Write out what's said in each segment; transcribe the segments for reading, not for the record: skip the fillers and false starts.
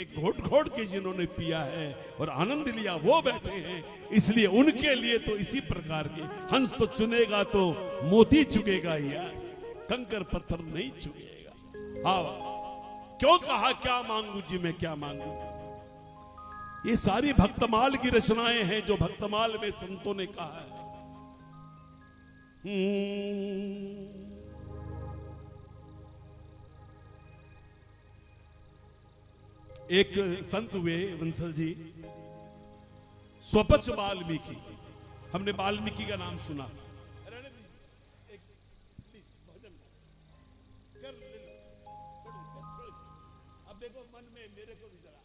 के घोट घोट के जिन्होंने पिया है और आनंद लिया वो बैठे हैं, इसलिए उनके लिए तो इसी प्रकार के हंस तो चुनेगा तो मोती चुगेगा यार, कंकर पत्थर नहीं चुगेगा। हाँ, क्यों कहा क्या मांगू जी मैं क्या मांगू। ये सारी भक्तमाल की रचनाएं हैं जो भक्तमाल में संतों ने कहा है। एक संत हुए बंसल जी, स्वपच वाल्मीकि। हमने वाल्मीकि का नाम सुना। अब देखो मन में मेरे को भी जरा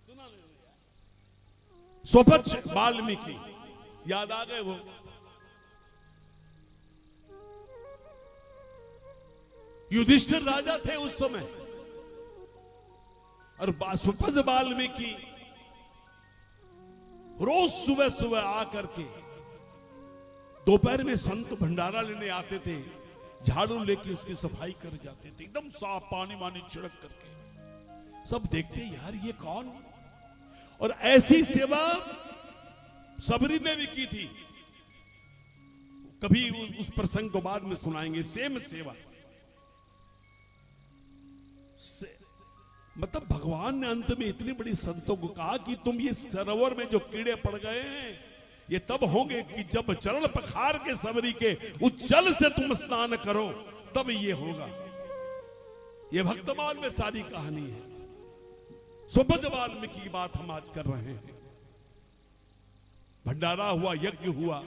सुना नहीं यार। स्वपच वाल्मीकि याद आ गए वो। युधिष्ठिर राजा थे उस समय और स्वपच वाल्मीकि रोज सुबह सुबह आकर के दोपहर में संत भंडारा लेने आते थे, झाड़ू लेके उसकी सफाई कर जाते थे, एकदम साफ पानी वानी छिड़क करके। सब देखते यार ये कौन। और ऐसी सेवा सबरी ने भी की थी। कभी उस प्रसंग को बाद में सुनाएंगे। सेम सेवा मतलब भगवान ने अंत में इतनी बड़ी संतों को कहा कि तुम ये सरोवर में जो कीड़े पड़ गए हैं ये तब होंगे कि जब चरण पखार के सबरी के उस जल से तुम स्नान करो, तब ये होगा। ये भक्तमाल में सारी कहानी है। स्वपच वाल्मीकि की बात हम आज कर रहे हैं। भंडारा हुआ, यज्ञ हुआ,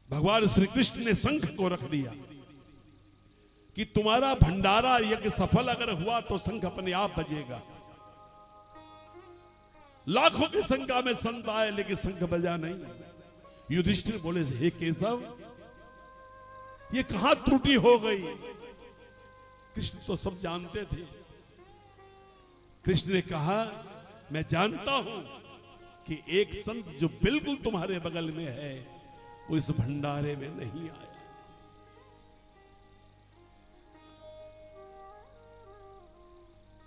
भगवान श्री कृष्ण ने शंख को रख दिया कि तुम्हारा भंडारा यज्ञ सफल अगर हुआ तो शंख अपने आप बजेगा। लाखों की संख्या में संत आए लेकिन शंख बजा नहीं। युधिष्ठिर बोले हे केशव, ये कहां त्रुटि हो गई। कृष्ण तो सब जानते थे। कृष्ण ने कहा मैं जानता हूं कि एक संत जो बिल्कुल तुम्हारे बगल में है वो इस भंडारे में नहीं आया।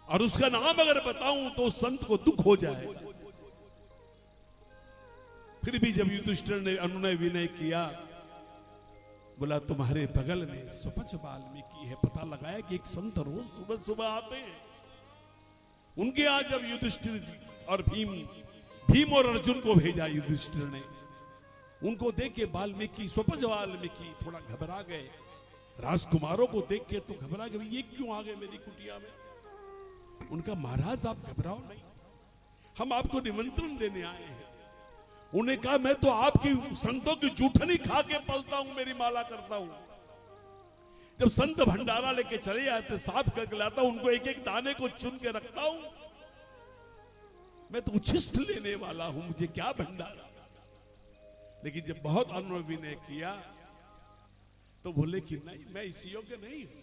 और उसका नाम अगर बताऊं तो उस संत को दुख हो जाएगा। फिर भी जब युधिष्ठिर ने अनुनय विनय किया, बोला तुम्हारे बगल में स्वपच वाल्मीकि है। पता लगाया कि एक संत रोज सुबह सुबह आते हैं। उनके आज जब युधिष्ठिर जी और भीम और अर्जुन को भेजा युधिष्ठिर ने, उनको देख के वाल्मीकि स्वपच वाल्मीकि थोड़ा घबरा गए। राजकुमारों को देख के तो घबरा गए, ये क्यों आ गए मेरी कुटिया में। उनका महाराज आप घबराओ नहीं, हम आपको निमंत्रण देने आए हैं। उन्हें कहा मैं तो आपकी संतों की जूठनी खा के पलता हूं, मेरी माला करता हूं। जब संत भंडारा लेके चले आते साफ करके लाता हूं, उनको एक एक दाने को चुन के रखता हूं। मैं तो उच्छिष्ट लेने वाला हूं, मुझे क्या भंडारा। लेकिन जब बहुत अनुनय विनय किया तो बोले कि नहीं मैं इस योग्य नहीं हूं।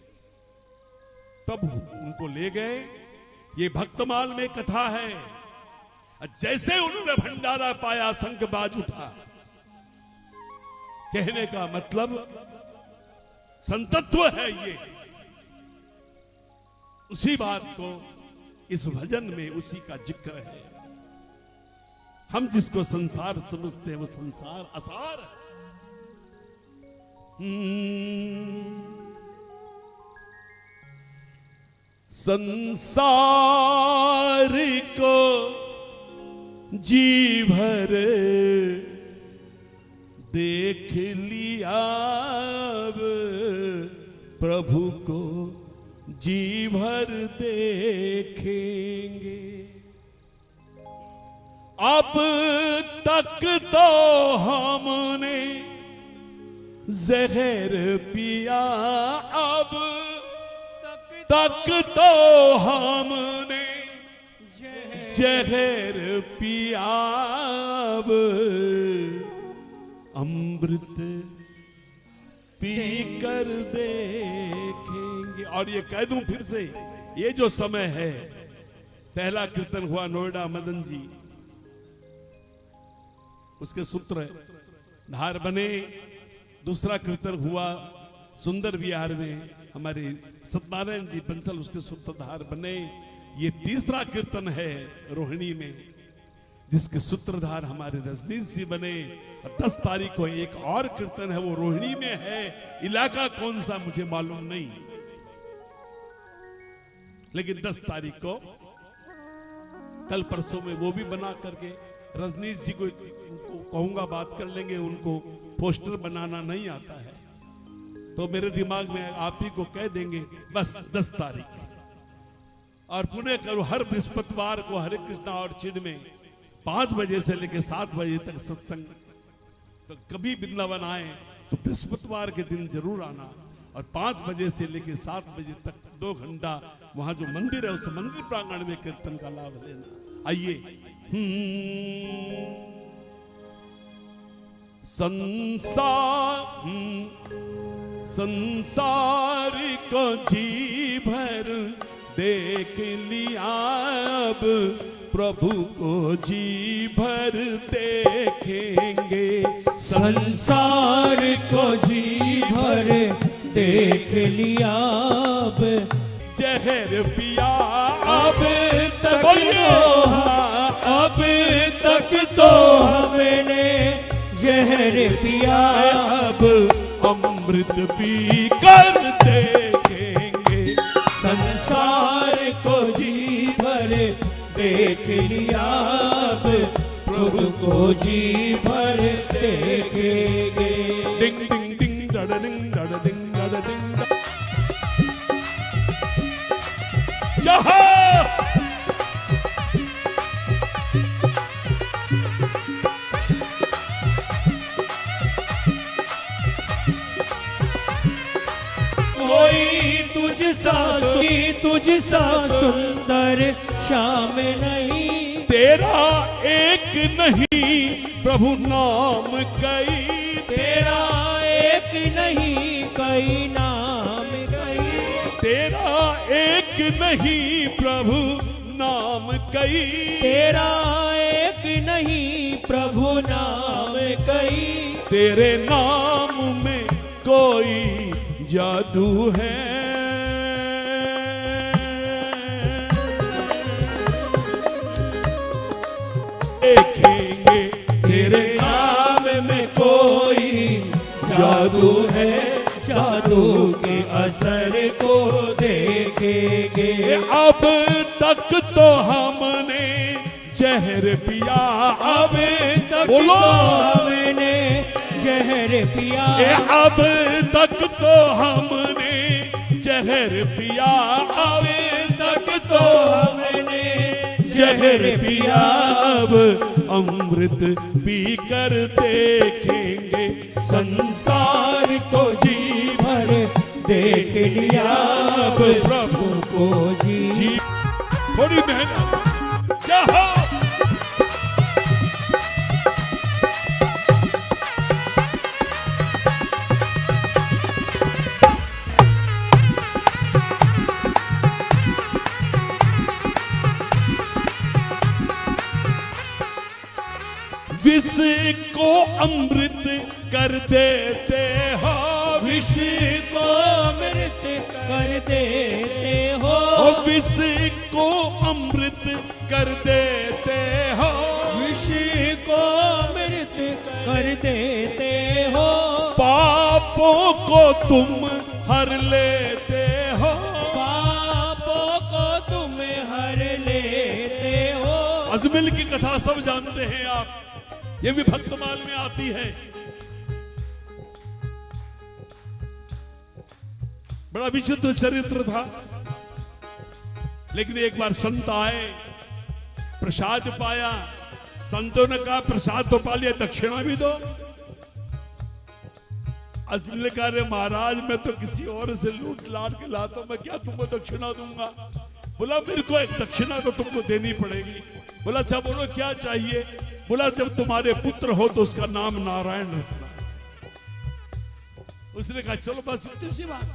तब उनको ले गए। ये भक्तमाल में कथा है। जैसे उन्होंने भंडारा पाया शंख बाज उठा। कहने का मतलब संतत्व है ये। उसी बात को इस भजन में उसी का जिक्र है। हम जिसको संसार समझते हैं वो संसार असार है। संसार को जी भर देख लिया, अब प्रभु को जी भर देखेंगे। अब तक तो हमने जहर पिया, अब तक तो हमने जहर पिया, अब अमृत पी कर देखेंगे। और ये कह दूं फिर से, ये जो समय है, पहला कीर्तन हुआ नोएडा मदन जी, उसके सूत्र धार बने। दूसरा कीर्तन हुआ सुंदर विहार में, हमारे सत्यनारायण जी बंसल उसके सूत्रधार बने। ये तीसरा कीर्तन है रोहिणी में, जिसके सूत्रधार हमारे रजनीश जी बने। 10 तारीख को एक और कीर्तन है, वो रोहिणी में है। इलाका कौन सा मुझे मालूम नहीं, लेकिन 10 तारीख को कल परसों में वो भी बना करके रजनीश जी को कहूंगा, बात कर लेंगे। उनको पोस्टर बनाना नहीं आता है, तो मेरे दिमाग में आप ही को कह देंगे बस 10 तारीख। और पुणे करो हर बृहस्पतिवार को हरे कृष्णा और चिड़ में 5 बजे से लेकर 7 बजे तक सत्संग। तो कभी वृंदावन आए तो बृहस्पतिवार के दिन जरूर आना, और 5 बजे से लेकर 7 बजे तक 2 घंटा वहां जो मंदिर है उस मंदिर प्रांगण में कीर्तन का लाभ लेना। आइए। संसार को जी भर देख लिया, अब प्रभु को जी भर देखेंगे। संसार को जी भर देख लिया, अब जहर पिया अब तक तो हमने जहर पिया, अब अमृत पी कर देखेंगे। संसार को जी भर देख लिया, अब प्रभु को जी भर देखेंगे। डिंग डिंग डिंग डड डिंग डड डिंग डड डिंग। तुझ सा सुंदर श्याम नहीं, तेरा एक नहीं प्रभु नाम कई, तेरा एक नहीं कई नाम कई, तेरा एक नहीं प्रभु नाम कई, तेरा एक नहीं प्रभु नाम कई। तेरे नाम में कोई जादू है, देखेंगे तेरे नाम में कोई जादू है, जादू के असर को देखेंगे। अब तक तो हमने जहर पिया, अब तक बोलो तो हमने जहर पिया, अब तक तो हमने जहर पिया, अब तक तो हमने जहर पिया, अब अमृत पी कर देखेंगे। संसार को जी भर देख लिया, अब प्रभु को जी। थोड़ी मेहनत क्या हो? विष को अमृत कर देते हो, विष को अमृत कर देते हो, विष को अमृत कर देते हो, विष को अमृत कर देते हो, पापों को तुम हर लेते हो, पापों को तुम हर लेते हो। अजमिल की कथा सब जानते हैं आप, ये भी भक्तमाल में आती है। बड़ा विचित्र चरित्र था, लेकिन एक बार संत आए, प्रसाद पाया। संतों ने कहा प्रसाद तो पा लिया, दक्षिणा भी दो। अजमिल ने कहा रे महाराज, मैं तो किसी और से लूट लाट के लाता हूं, मैं क्या तुमको दक्षिणा दूंगा? बोला मेरे को एक दक्षिणा तो तुमको देनी पड़ेगी। बोला अच्छा बोलो क्या चाहिए? बोला जब तुम्हारे पुत्र हो तो उसका नाम नारायण रखना। उसने कहा चलो बस इतनी सी बात।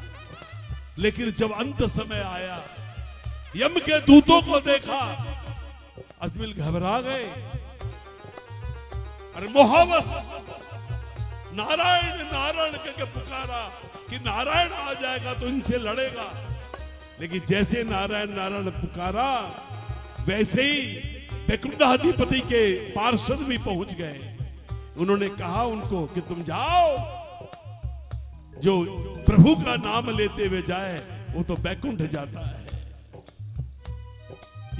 लेकिन जब अंत समय आया, यम के दूतों को देखा, अजमिल घबरा गए। अरे मोहवस नारायण नारायण करके पुकारा कि नारायण आ जाएगा तो इनसे लड़ेगा। लेकिन जैसे नारायण नारायण पुकारा वैसे ही वैकुंठाधिपति के पार्षद भी पहुंच गए। उन्होंने कहा उनको कि तुम जाओ, जो प्रभु का नाम लेते हुए जाए वो तो वैकुंठ जाता है।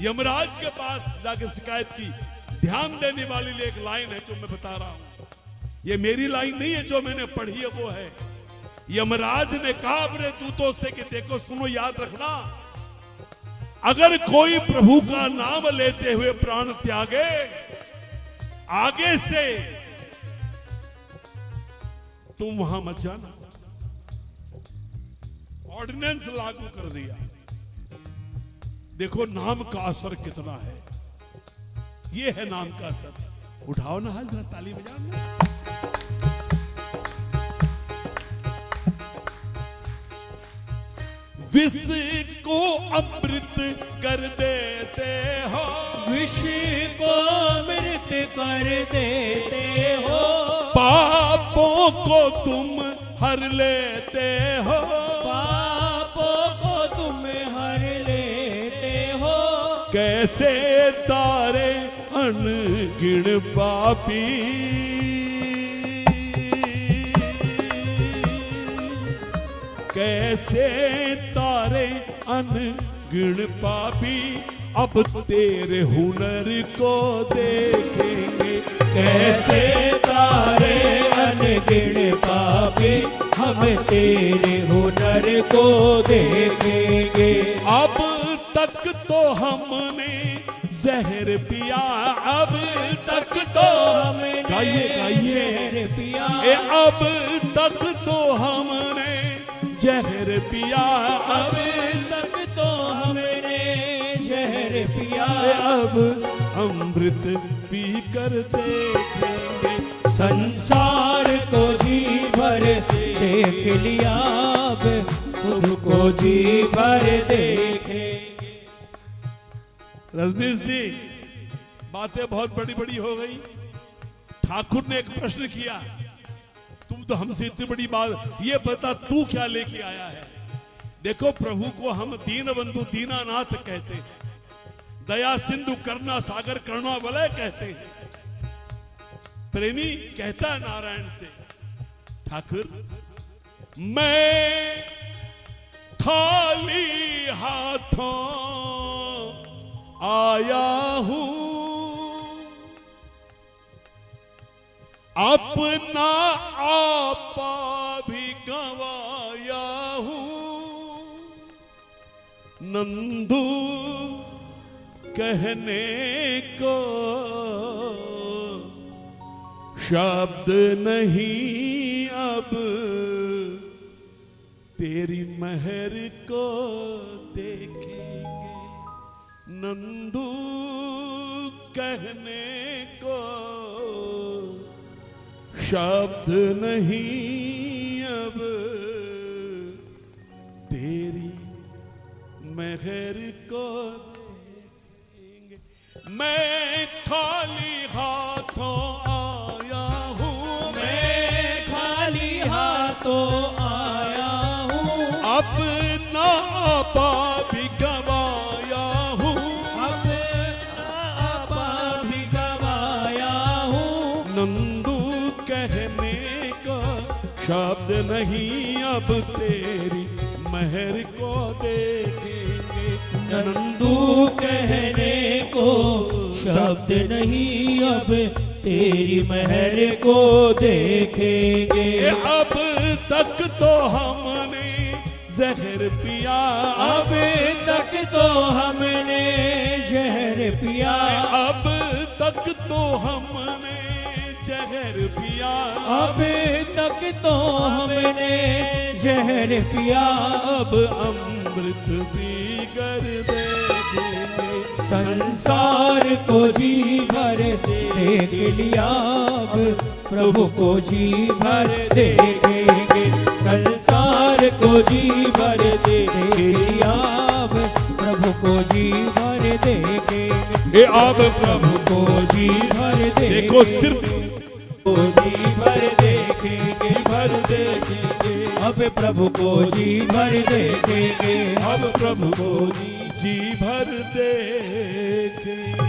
यमराज के पास जाकर शिकायत की। ध्यान देने वाली एक लाइन है जो मैं बता रहा हूं, ये मेरी लाइन नहीं है, जो मैंने पढ़ी है वो है। यमराज ने कहा अपने दूतों से कि देखो सुनो, याद रखना, अगर कोई प्रभु का नाम लेते हुए प्राण त्यागे, आगे से तुम वहां मत जाना। ऑर्डिनेंस लागू कर दिया। देखो नाम का असर कितना है। ये है नाम का असर। उठाओ ना हाथ, जरा ताली बजाओ। विष को अमृत कर देते हो, विष को अमृत कर देते हो, पापों को तुम हर लेते हो, पापों को तुम हर लेते हो, कैसे तारे अनगिन पापी, कैसे तारे अनगिन पापी अब तेरे हुनर को देखेंगे, कैसे तारे अनगिन पापी हम तेरे हुनर को देखेंगे। अब तक तो हमने जहर पिया, अब तक तो हमने गाइए जहर पिया, अब तक तो हमने जहर पिया, अब तक तो हमने जहर पिया, अब अमृत पी कर देखेंगे, संसार को जी भर देख लिया, अब खुद को जी भर देखेंगे। रजनीश जी, बातें बहुत बड़ी बड़ी हो गई। ठाकुर ने एक प्रश्न किया, तुम तो हमसे इतनी बड़ी बात, ये बता तू क्या लेके आया है। देखो प्रभु को हम दीन बंधु दीनानाथ कहते हैं, दया सिंधु करुणा सागर करुणा वलय कहते हैं। प्रेमी कहता है नारायण से, ठाकुर मैं खाली हाथों आया हूं, अपना आपा भी गंवाया हूं, नंदू कहने को शब्द नहीं, अब तेरी महर को देखेंगे, नंदू कहने को शब्द नहीं, अब तेरी महर को देखेंगे। मैं खाली हाथों आया हूँ, मैं खाली हाथों आया हूँ, अपना आपा भी गंवाया हूँ, अपना आपा भी गंवाया हूँ, नंदू कहने का शब्द नहीं, अब तेरी महर को देखेंगे, नंदू कहने को शब्द नहीं, अब तेरी महर को देखेंगे। अब तक तो हमने जहर पिया, अब तक तो हमने जहर पिया, अब तक तो हमने जहर पिया, अब तक तो हमने जहर पिया, अब अमृत पी कर देखेंगे, संसार को जी भर देख लिया, अब प्रभु को जी भर देखेंगे, संसार को जी भर देख लिया, अब प्रभु को जी भर देखेंगे, अब प्रभु को जी भर देखो सिर्फ को जी भर देखेंगे, भर देखेंगे, अब प्रभु को जी भर देखेंगे, अब प्रभु को जी भर देखेंगे।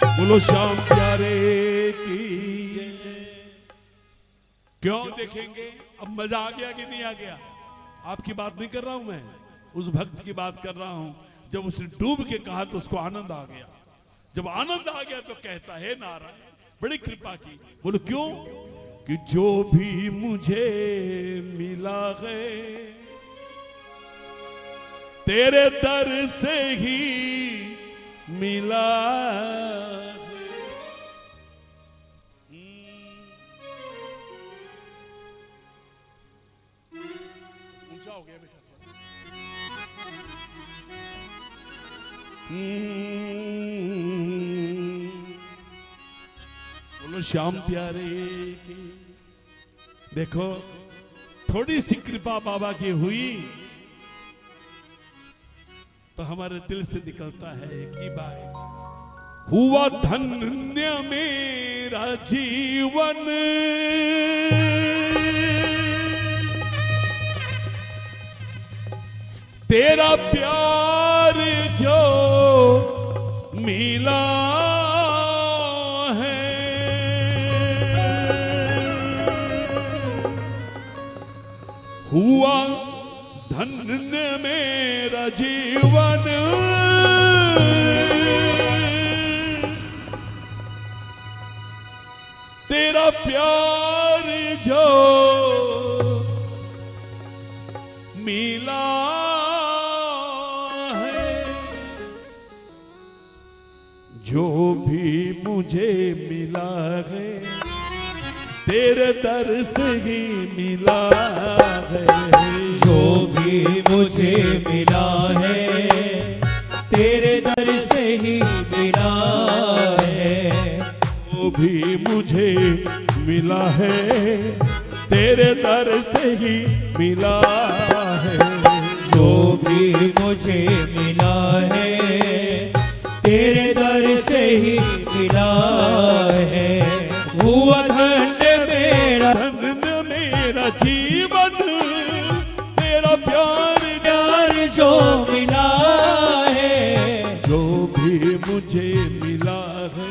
बोलो श्याम प्यारे की। क्यों देखेंगे? अब मजा आ गया कि नहीं आ गया? आपकी बात नहीं कर रहा हूं मैं, उस भक्त की बात कर रहा हूं। जब उसने डूब के कहा तो उसको आनंद आ गया। जब आनंद आ गया तो कहता है नारायण बड़ी कृपा की। बोलो क्यों? कि जो भी मुझे मिला है तेरे दर से ही मिला है। ऊंचा हो गया बेटा। बोलो श्याम प्यारे की। देखो थोड़ी सी कृपा बाबा की हुई तो हमारे दिल से निकलता है एक ही बात, हुआ धन्य मेरा जीवन तेरा प्यार जो मिला है। हुआ धन्य मेरा जीवन तेरा प्यार जो मिला है। जो भी मुझे मिला है तेरे दर से ही मिला है। जो भी मुझे मिला है तेरे दर से ही मिला है। जो भी मुझे मिला है तेरे दर से ही मिला है। जो भी मुझे मिला है तेरे दर से ही मिला है। हुआ धन्य मेरा जीवन तेरा प्यार जो मिला है। जो भी मुझे मिला है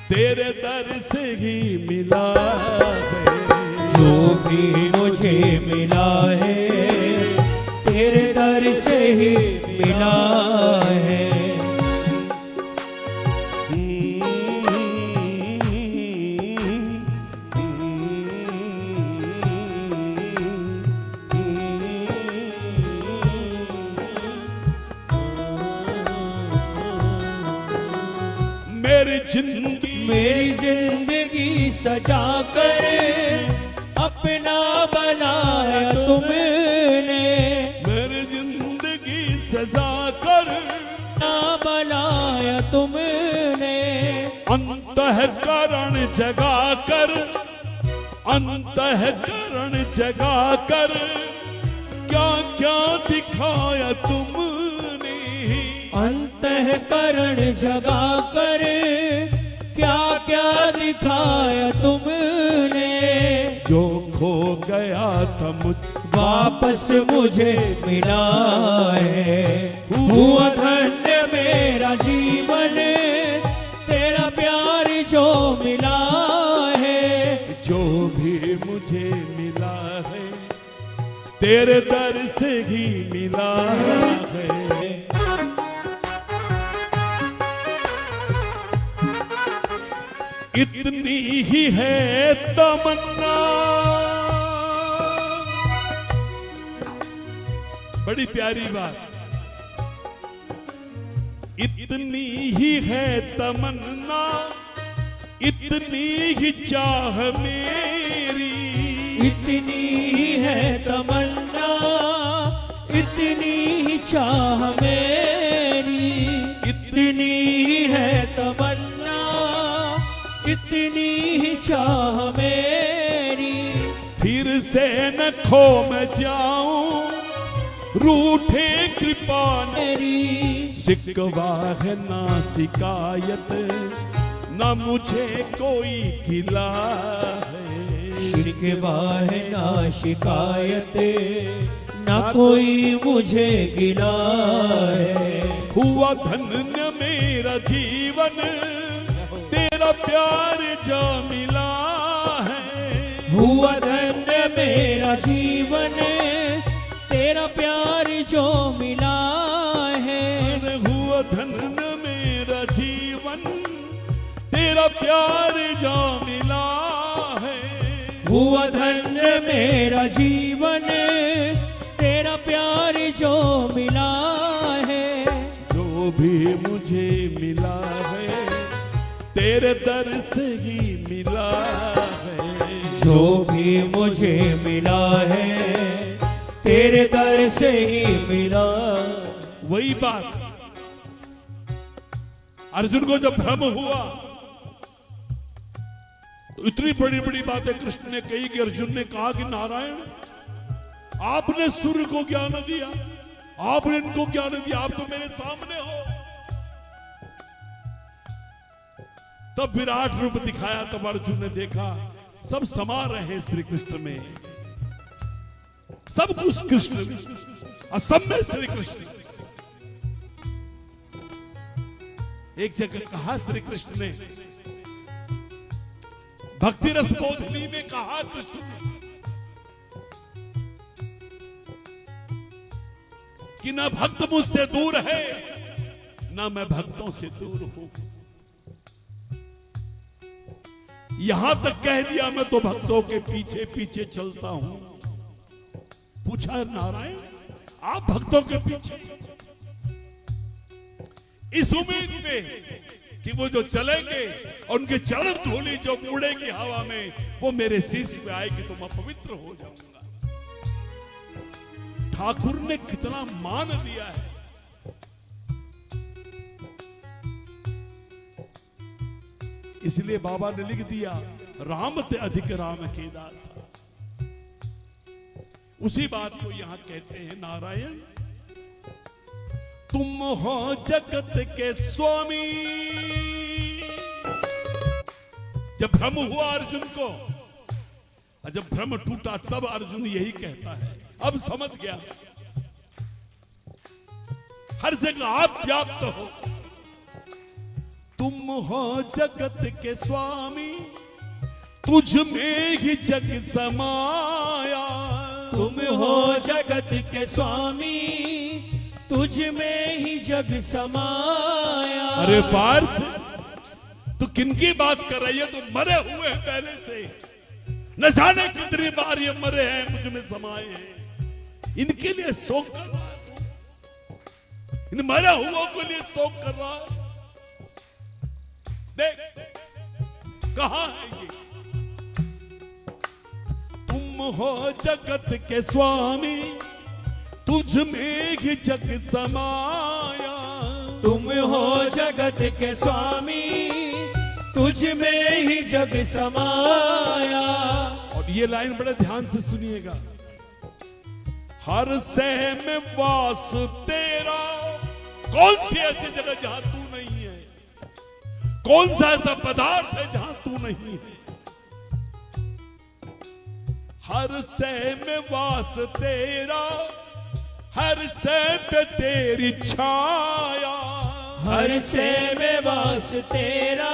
तेरे दर से ही मिला है। जो भी मुझे मिला है तेरे दर से ही मिला है। मेरी जिंदगी सजा कर अपना बनाया तुमने। मेरी जिंदगी सजा कर अपना बनाया तुमने। अंतःकरण जगा कर अंतःकरण जगा कर क्या क्या दिखाया तुमने। अंतःकरण जगा कर क्या क्या दिखाया तुमने। जो खो गया था वापस मुझे मिला है। हुआ धन्य मेरा जीवन तेरा प्यार जो मिला है। जो भी मुझे मिला है तेरे दर से ही मिला है। इतनी ही है तमन्ना। बड़ी प्यारी बात। इतनी ही है तमन्ना इतनी ही चाह मेरी। इतनी ही है तमन्ना इतनी ही चाह मेरी। इतनी ही है तमन्ना इतनी ही चाह मेरी। फिर से न खो मैं जाऊं रूठे कृपा मेरी। शिकवा है ना शिकायत न मुझे कोई गिला है। शिकवा है ना शिकायत, ना कोई मुझे गिला है। हुआ धन्य मेरा जीवन, तेरा प्यार जो मिला है। हुआ धन्य मेरा जीवन, तेरा प्यार जो मिला है। अरे हुआ धन्य मेरा जीवन, तेरा प्यार जो मिला है। हुआ धन्य मेरा जीवन, तेरा प्यार जो मिला है। जो भी मुझे मिला है, तेरे दर से ही मिला है। जो भी मुझे मिला है, तेरे दर से ही मिला। वही बात अर्जुन को जब भ्रम हुआ तो इतनी बड़ी बड़ी बातें कृष्ण ने कही कि अर्जुन ने कहा कि नारायण, आपने सूर्य को ज्ञान दिया, आपने इनको ज्ञान दिया, आप तो मेरे सामने हो। तब विराट रूप दिखाया, तब अर्जुन ने देखा सब समा रहे श्री कृष्ण में, सब कुछ कृष्ण में, और सब में श्री कृष्ण। एक जगह कहा श्री कृष्ण ने, भक्ति रस बोधनी में कहा कृष्ण ने कि ना भक्त मुझसे दूर है, ना मैं भक्तों से दूर हूं। यहां तक कह दिया मैं तो भक्तों के पीछे पीछे चलता हूं। पूछा नारायण, आप भक्तों के पीछे इस उम्मीद पे कि वो जो चलेंगे और उनके चरण धूलि जो उड़ेगी हवा में, वो मेरे शीश पे आएगी तो मैं पवित्र हो जाऊंगा। ठाकुर ने कितना मान दिया है। इसलिए बाबा ने लिख दिया, राम ते अधिक राम के दास। उसी बात को यहां कहते हैं, नारायण तुम हो जगत के स्वामी। जब भ्रम हुआ अर्जुन को, और जब भ्रम टूटा तब अर्जुन यही कहता है, अब समझ गया हर जगह आप व्याप्त हो। तुम हो जगत के स्वामी, तुझ में ही जग समाया। तुम हो जगत के स्वामी, तुझ में ही जग समाया। अरे पार्थ, तू किनकी बात कर रही है? तू मरे हुए हैं पहले से, न जाने कितनी बार ये मरे हैं, मुझ में समाये हैं। इनके लिए शोक कर रहा है तू? इन मरे हुओं के लिए शोक कर रहा है? देख कहां है ये? तुम हो जगत के स्वामी, तुझ में ही जग समाया। तुम हो जगत के स्वामी, तुझ में ही जग समाया। और ये लाइन बड़े ध्यान से सुनिएगा, हर सह में वास तेरा। कौन सी ऐसी जगह जहां तू नहीं है? कौन सा ऐसा पदार्थ है जहां तू नहीं है? हर सह में वास तेरा, हर से पे तेरी छाया। हर से में वास तेरा,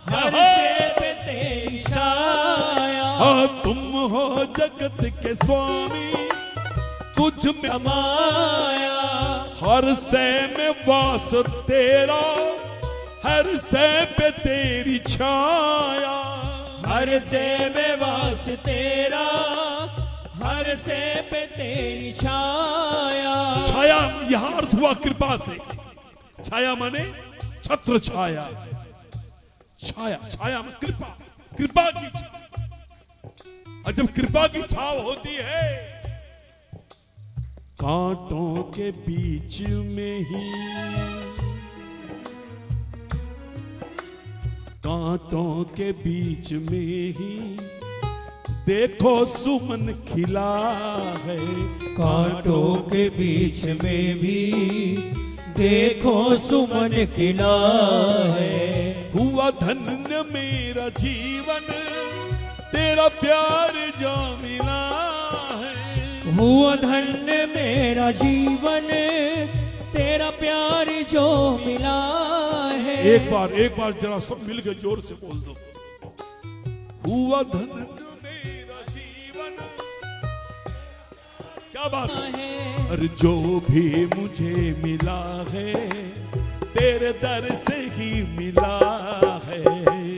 हर से पे तेरी छाया। हाँ, तुम हो जगत के स्वामी, तुझ में समाया। हर से में वास तेरा, हर से पे तेरी छाया। हर से में वास तेरा, हर से पे तेरी छाया। छाया यहां अर्थ हुआ कृपा से। छाया माने छत्र छाया। छाया, छाया में कृपा, कृपा की छाया। और जब कृपा की छाव होती है, कांटों के बीच में ही, कांटों के बीच में ही देखो सुमन खिला है। कांटों के बीच में भी देखो सुमन खिला है। हुआ धन्य मेरा जीवन, तेरा प्यार जो मिला है। हुआ धन्य मेरा जीवन, तेरा प्यार जो मिला है। एक बार जरा सब मिलकर जोर से बोल दो। हुआ धन्य मेरा जीवन, क्या बात है। और जो भी मुझे मिला है तेरे दर से ही मिला है।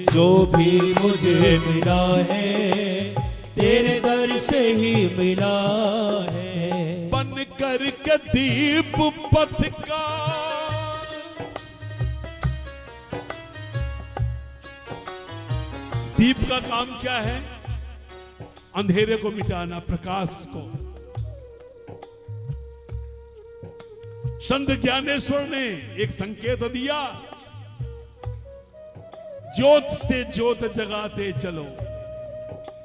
जो भी मुझे मिला है तेरे दर से ही मिला है। बन कर के दीप पथ का दीप का काम क्या है? अंधेरे को मिटाना, प्रकाश को। संत ज्ञानेश्वर ने एक संकेत दिया, ज्योत से ज्योत जगाते चलो।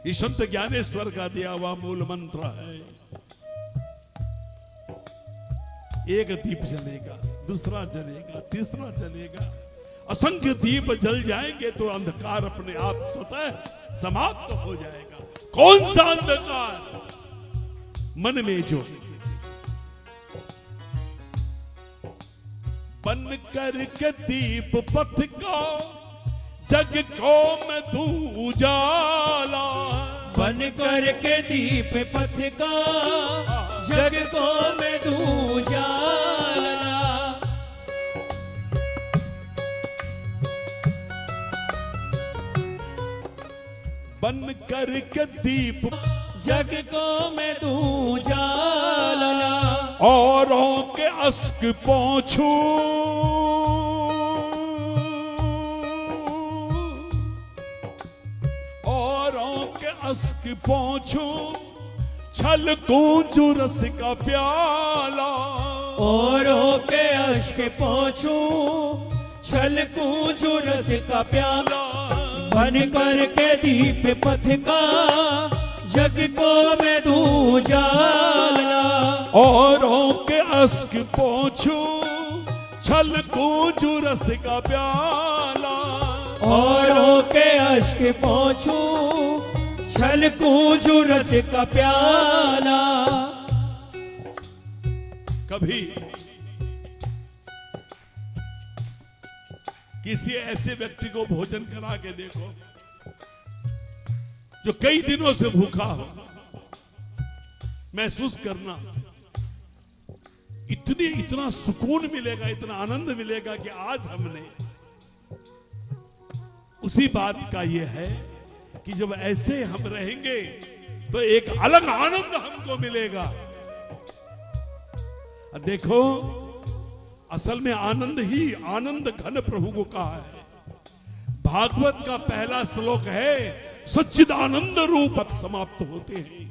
ये संत ज्ञानेश्वर का दिया हुआ मूल मंत्र है। एक दीप जलेगा, दूसरा जलेगा, तीसरा जलेगा, असंख्य दीप जल जाएंगे तो अंधकार अपने आप स्वतः समाप्त हो जाएगा। कौन सा अंधकार? मन में जो बन कर के दीप पथ का जग को मैं दूं उजाला। बन कर के दीप पथ का जग को मैं दूं उजाला। बन कर के दीप जग को मैं दूं उजाला। औरों के अश्क पोंछूं, औरों के अश्क पोंछूं, छलकूं रस का प्याला। औरों के अश्क पोंछूं, छलकूं रस का प्याला। बन कर के दीप पथ का जग को मैं दूं उजाला। औरों के अश्क पोंछूं, छलकूं रस का प्याला। औरों के अश्क पोंछूं, छलकूं रस का प्याला। कभी किसी ऐसे व्यक्ति को भोजन करा के देखो जो कई दिनों से भूखा हो, महसूस करना इतना सुकून मिलेगा, इतना आनंद मिलेगा कि आज हमने उसी बात का ये है कि जब ऐसे हम रहेंगे तो एक अलग आनंद हमको मिलेगा। देखो, असल में आनंद ही आनंद घन प्रभु को कहा है। भागवत का पहला श्लोक है, सच्चिदानंद रूप समाप्त होते हैं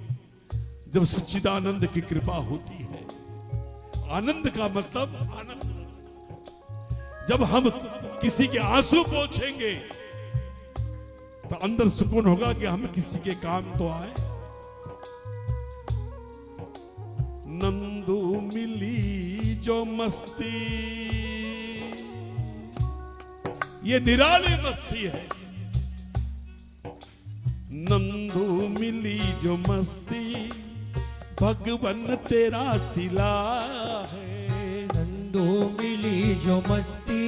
जब सच्चिदानंद की कृपा होती है। आनंद का मतलब आनंद। जब हम किसी के आंसू पोंछेंगे तो अंदर सुकून होगा कि हम किसी के काम तो आए। नंदू मिली जो मस्ती, ये निराली मस्ती है। नंदू मिली जो मस्ती, भगवन तेरा सिला है। नंदू मिली जो मस्ती,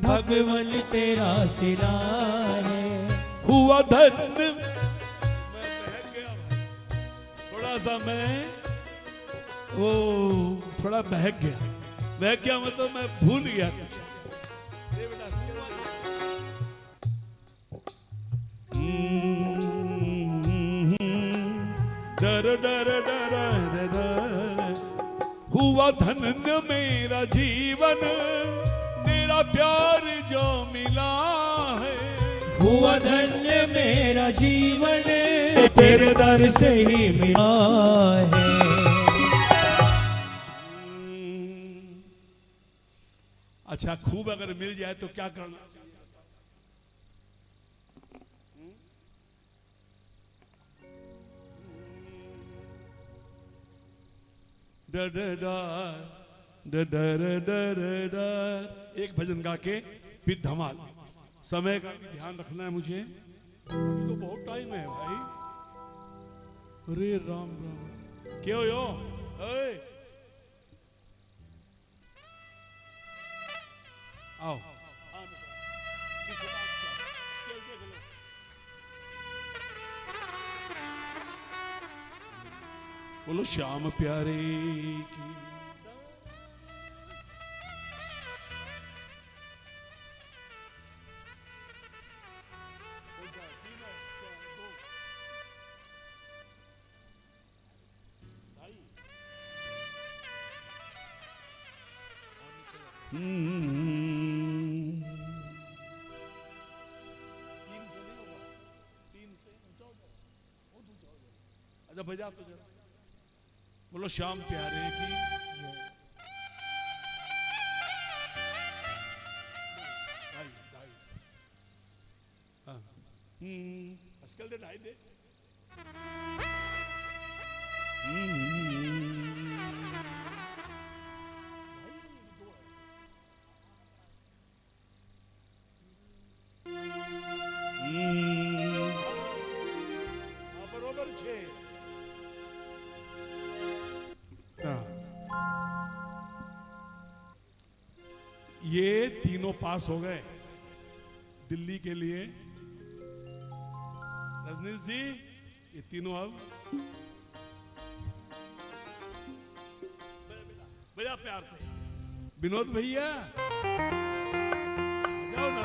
भगवन तेरा सिला है। हुआ धन्य, मैं बह गया थोड़ा सा, मैं थोड़ा बहक गया मतलब मैं भूल गया कुछ। डर डर डर डर हुआ धन्य मेरा जीवन, तेरा प्यार जो मिला है। हुआ धन्य मेरा जीवन, तेरे दर से ही मिला है। अच्छा, खूब अगर मिल जाए तो क्या करना चाहिए? डर डर डर डर डर। एक भजन गा के फिर धमाल। समय का भी ध्यान रखना है मुझे। अभी तो बहुत टाइम है भाई। अरे राम राम, क्यों यो? ओए आओ। बोलो श्याम प्यारे की। अच्छा बजा तो जरा। बोलो श्याम प्यारे की। आजकल दे ढाई दे। बरोबर छे। ये तीनों पास हो गए दिल्ली के लिए। रजनीश जी ये तीनों अब बजा प्यार से। विनोद भैया जाओ ना।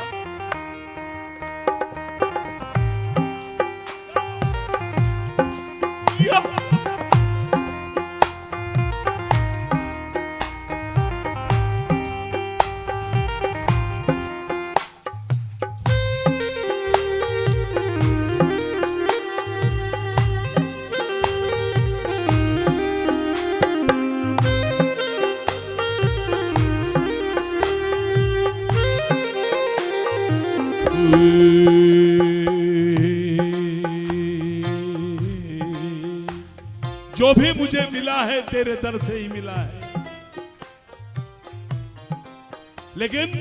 जो भी मुझे मिला है तेरे दर से ही मिला है, लेकिन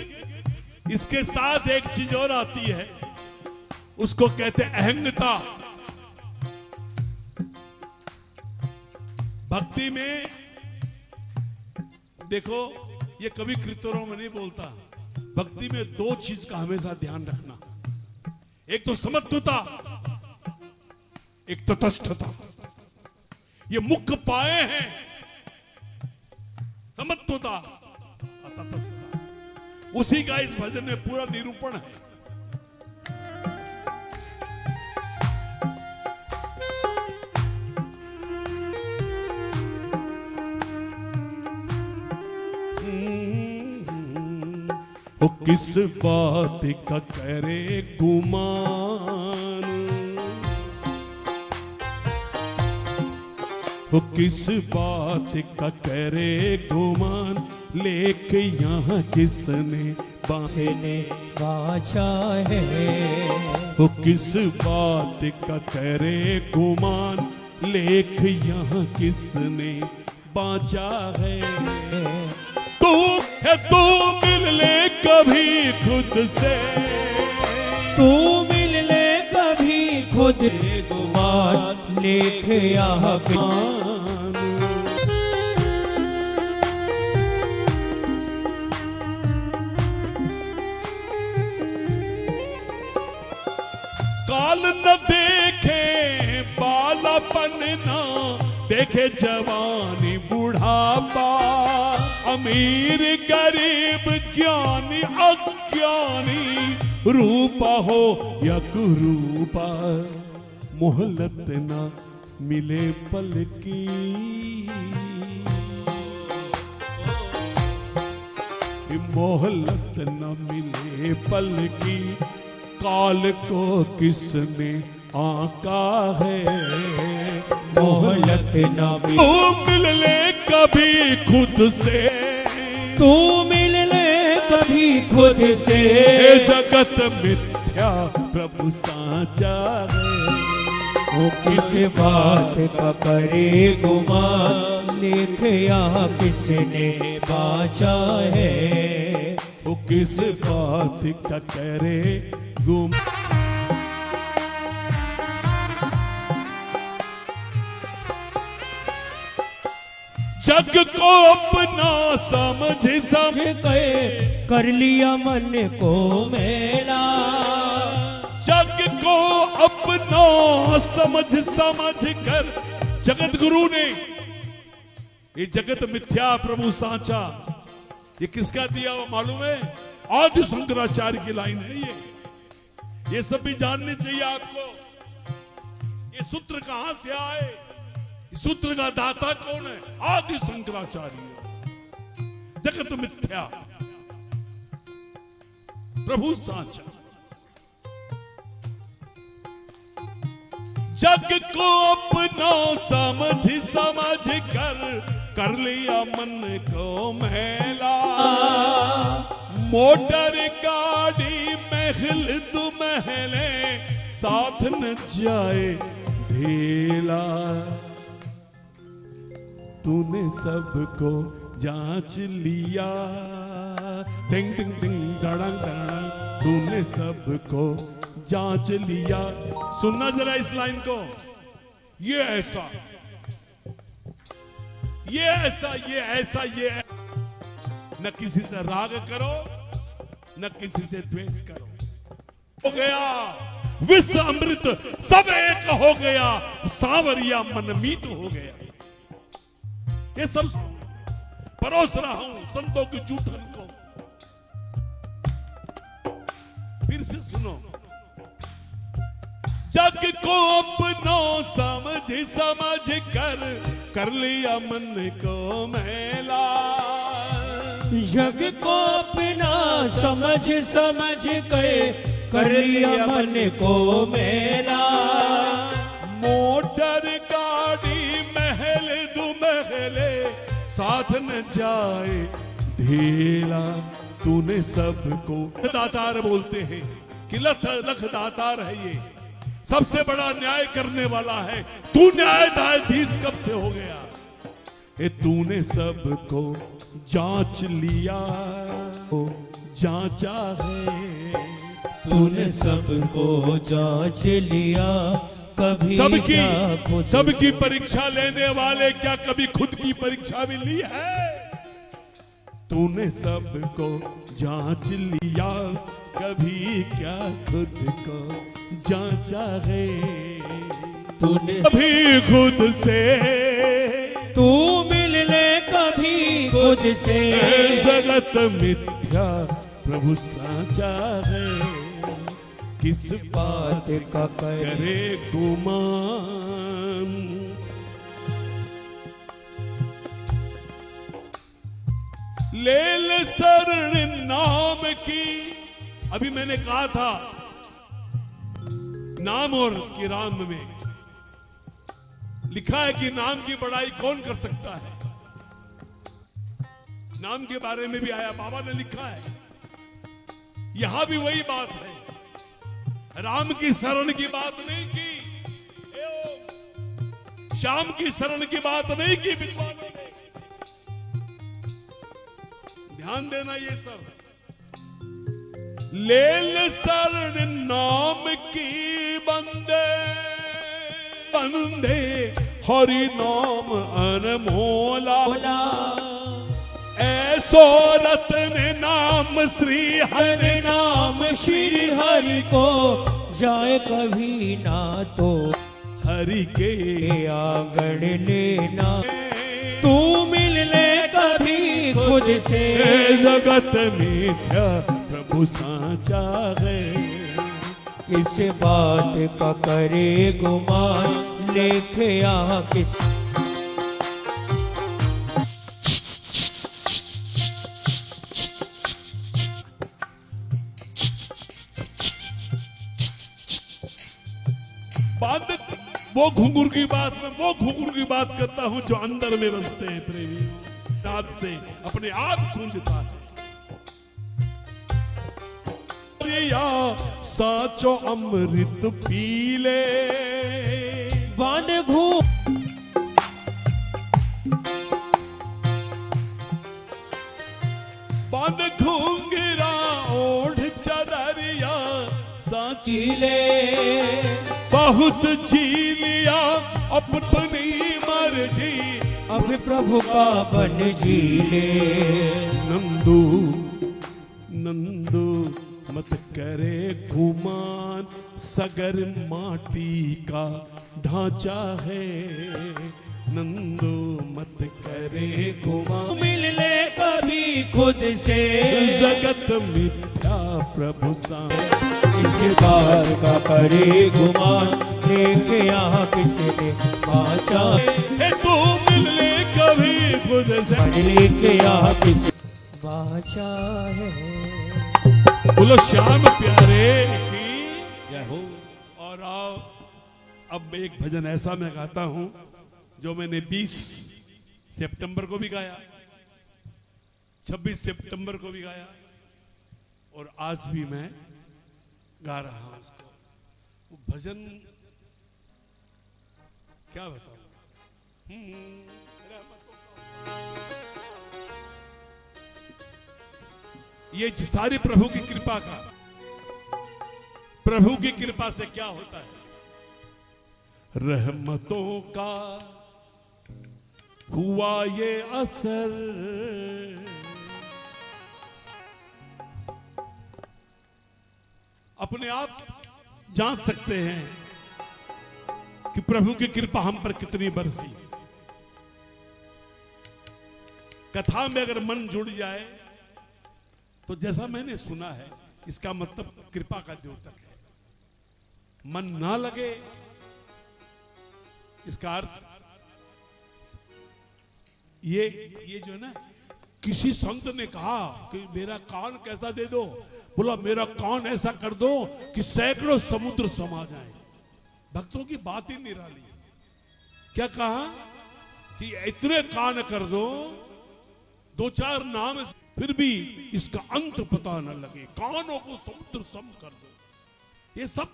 इसके साथ एक चीज और आती है, उसको कहते अहंगता। भक्ति में देखो, ये कभी कीर्तनों में नहीं बोलता, भक्ति में दो चीज का हमेशा ध्यान रखना, एक तो समत्वता, एक तटस्थता। ये मुख्य पाए हैं, समत्वता और तटस्थता। उसी का इस भजन में पूरा निरूपण है। वो किस बात का करे गुमान, वो किस बात का करे गुमान, लेके यहाँ किसने बांसने बाजा है। वो किस बात का करे गुमान, लेख यहाँ किसने बाजा है। तू है तू मिल ले कभी खुद से, तू मिल ले कभी खुद से, गुमान लेख यहाँ काल न देखे बालापन ना देखे जवानी बुढ़ापा, अमीर गरीब ज्ञानी अज्ञानी, रूपा हो या कुरूपा, मोहलत ना मिले पल की। मोहलत न मिले पल की, काल को किसने आका है। मोहलत ना मिल ले कभी खुद से, तू मिल ले कभी खुद से, जगत मिथ्या प्रभु साचा है। वो किस बात का करे गुमान, लेख यहाँ किसने बाजा है। वो किस बात का करे गुमान, को अपना समझ के कर लिया मन को मेला। जग को अपना समझ कर जगत गुरु ने ये जगत मिथ्या प्रभु साचा, ये किसका दिया हुआ मालूम है? आदि शंकराचार्य की लाइन है ये सब भी जानने चाहिए आपको। ये सूत्र कहां से आए? इस सूत्र का दाता कौन है? आदि शंकराचार्य। जगत मिथ्या प्रभु साचा। जग को अपना समझ कर लिया मन को मैला। मोटर गाड़ी महल दु महले साथ न जाए ढेला। तूने सबको जांच लिया, टिंग टिंग टिंग डड़ंग डड़ंग, तूने सबको जांच लिया। सुनना जरा इस लाइन को। ये ऐसा, ये ऐसा, ये ऐसा, ये न किसी से राग करो, न किसी से द्वेष करो। हो गया विश्व अमृत सब एक हो गया, सांवरिया मनमीत हो गया। ये सब परोस रहा हूं संतों की जूठन को। फिर से सुनो। जग को अपना समझ कर लिया मन को मैला। जग को अपना समझ कर लिया मन को मेला। मोटर गाड़ी महल दु महले साथ न जाए ढेला। तूने सबको दातार बोलते हैं कि लख दातार है ये, सबसे बड़ा न्याय करने वाला है। तू न्यायाधीश कब से हो गया? ए तूने सबको जांच लिया, जांचा है। तूने सबको जांच लिया, कभी सबकी परीक्षा लेने वाले क्या कभी खुद की परीक्षा भी ली है? तूने सबको जांच लिया, कभी क्या खुद को जांचा है? तूने कभी खुद से तू मिल ले, कभी खुद से। जगत मिथ्या प्रभु साचा है, किस बात का करे गुमान? लेल शरण नाम की, अभी मैंने कहा था नाम और किराम में लिखा है कि नाम की बड़ाई कौन कर सकता है। नाम के बारे में भी आया, बाबा ने लिखा है। यहां भी वही बात है। राम की शरण की बात नहीं की, श्याम की शरण की बात नहीं की विद्वानों ने। ध्यान देना ये सब। लेल शरण नाम की बंदे, बंदे हरि नाम अनमोला। ऐसो रत्न नाम श्री हरि नाम, श्री हरि को जाए कभी ना तो हरि के आंगन लेना। तू मिल ले कभी खुद से। जगत मिथ्या प्रभु साचा है, किस बात का करे गुमान? लेके आ किस बात वो घुंघरू की बात में, वो घुंघरू की बात करता हूं जो अंदर में बसते हैं प्रेमी। दाद से अपने आप गूंजता है। या साचो अमृत पीले, बांध घूम बांध घूंघरा ओढ़ चदरिया साची ले। बहुत जी लिया अपनी मर्जी, अब प्रभु का बन झीले। नंदू नंदू मत करे गुमान, सगर माटी का ढांचा है। नंदू मत करे गुमान, मिल ले कभी खुद से, जगत मिथ्या प्रभु सा। इस बार का करे गुमान, लेके यहाँ किसने बाचा है। तू मिल ले कभी खुद से, लेके यहाँ किस बाचा है। बोलो श्याम प्यारे की जय हो। और आओ अब एक भजन ऐसा मैं गाता हूं जो मैंने 20 सितंबर को भी गाया, 26 सितंबर को भी गाया और आज भी मैं गा रहा हूं उसको। वो भजन क्या बताऊं। ये सारी प्रभु की कृपा का, प्रभु की कृपा से क्या होता है। रहमतों का हुआ ये असर, अपने आप जान सकते हैं कि प्रभु की कृपा हम पर कितनी बरसी। कथा में अगर मन जुड़ जाए तो जैसा मैंने सुना है, इसका मतलब कृपा का द्योतक है। मन ना लगे, इसका अर्थ ये जो है ना, किसी संत ने कहा कि मेरा कान कैसा दे दो, बोला मेरा कान ऐसा कर दो कि सैकड़ों समुद्र समा जाए। भक्तों की बात ही निराली। क्या कहा कि इतने कान कर दो, दो चार नाम, फिर भी इसका अंत पता न लगे, कानों को समुद्र सम कर दो। ये सब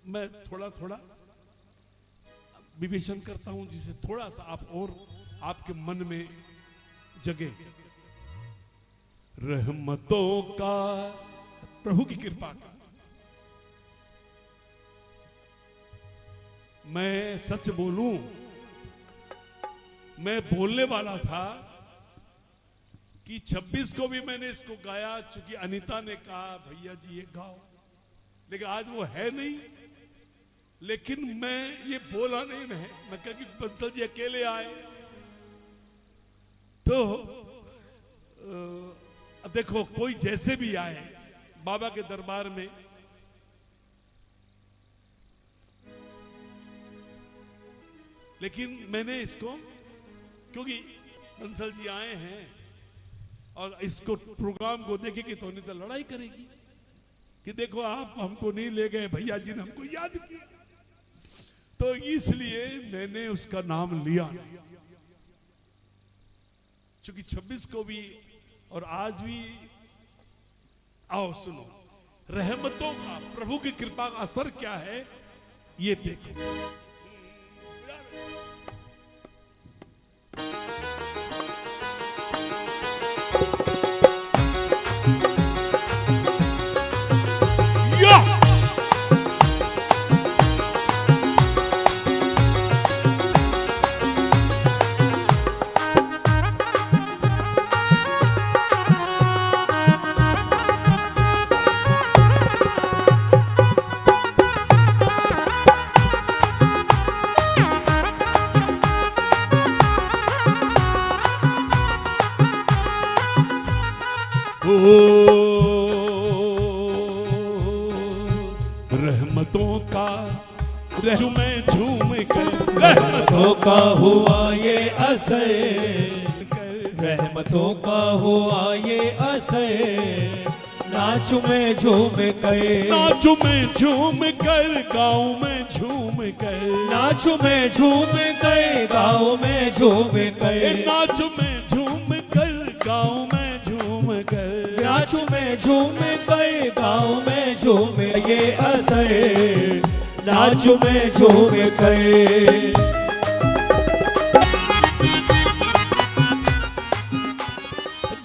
मैं थोड़ा थोड़ा विवेचन करता हूं, जिसे थोड़ा सा आप और आपके मन में जगे। रहमतों का, प्रभु की कृपा का। मैं सच बोलूं, मैं बोलने वाला था कि 26 को भी मैंने इसको गाया, चूंकि अनीता ने कहा भैया जी ये गाओ, लेकिन आज वो है नहीं। लेकिन मैं ये बोला नहीं, मैं कहा कि बंसल जी अकेले आए तो अब देखो कोई जैसे भी आए बाबा के दरबार में, लेकिन मैंने इसको, क्योंकि बंसल जी आए हैं और इसको प्रोग्राम को देखेगी तो नहीं तो लड़ाई करेगी कि देखो आप हमको नहीं ले गए, भैया जी ने हमको याद किया। तो इसलिए मैंने उसका नाम लिया, क्योंकि 26 को भी और आज भी। आओ सुनो, रहमतों का, प्रभु की कृपा का असर क्या है ये देखो। रहमतों का झूमे झूम कर, रहमतों का हुआ ये असर, रहमतों का हुआ ये असर। नाचू में झूम कर, नाचू में झूम कर, गाँव में झूम कर, नाचू में झूम कर, गाँव में झूम कर, नाचू में झूम कर, गाँव में झूम कर, नाचू में झूम कर, गाँव में झूम ये असर। नाचू में झूम कर,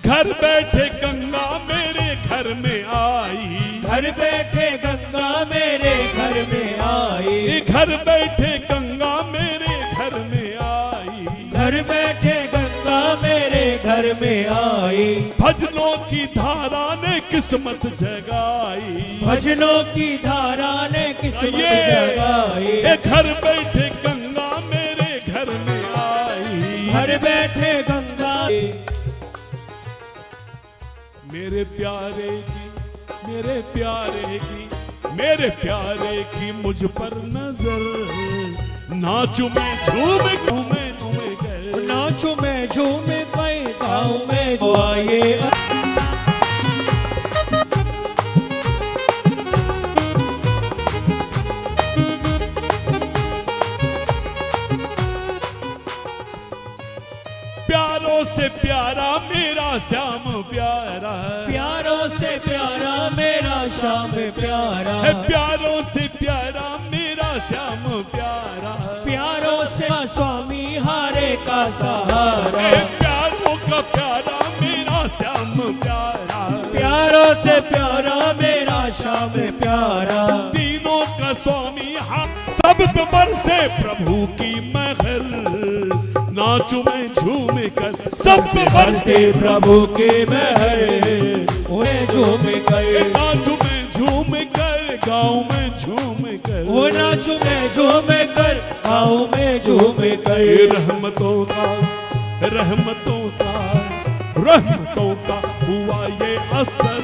घर बैठे गंगा मेरे घर में आई, घर बैठे गंगा मेरे घर में आई, घर बैठे गंगा मेरे घर में आई। धारा ने किस्मत जगाई, भजनों की धारा ने किस्मत जगाई। ये घर बैठे गंगा मेरे घर में आई, घर बैठे गंगा मेरे प्यारे की, मेरे प्यारे की, मेरे प्यारे की मुझ पर नजर। नाचू मैं झूमे घूमे घूमे गए, नाचू मैं झूमे गए गाँव में जो आए। प्यारों से प्यारा मेरा श्याम प्यारा, प्यारों से प्यारा मेरा श्याम प्यारा, है प्यारों से प्यारा मेरा श्याम प्यारा, प्यारों से स्वामी हारे का सहारा। है प्यारों का प्यारा मेरा श्याम प्यारा, प्यारों से प्यारा मेरा श्याम प्यारा, तीनों का स्वामी हाँ सब पर से प्रभु की महल। नाचू मैं झूम कर सब पर से प्रभु के महल, ओए झूम कर। नाचू मैं झूम कर गाँव में झूम कर, ओ नाचू मैं झूम कर गाँव में झूम कर। रहमतों का, रहमतों का, रहमतों का हुआ ये असर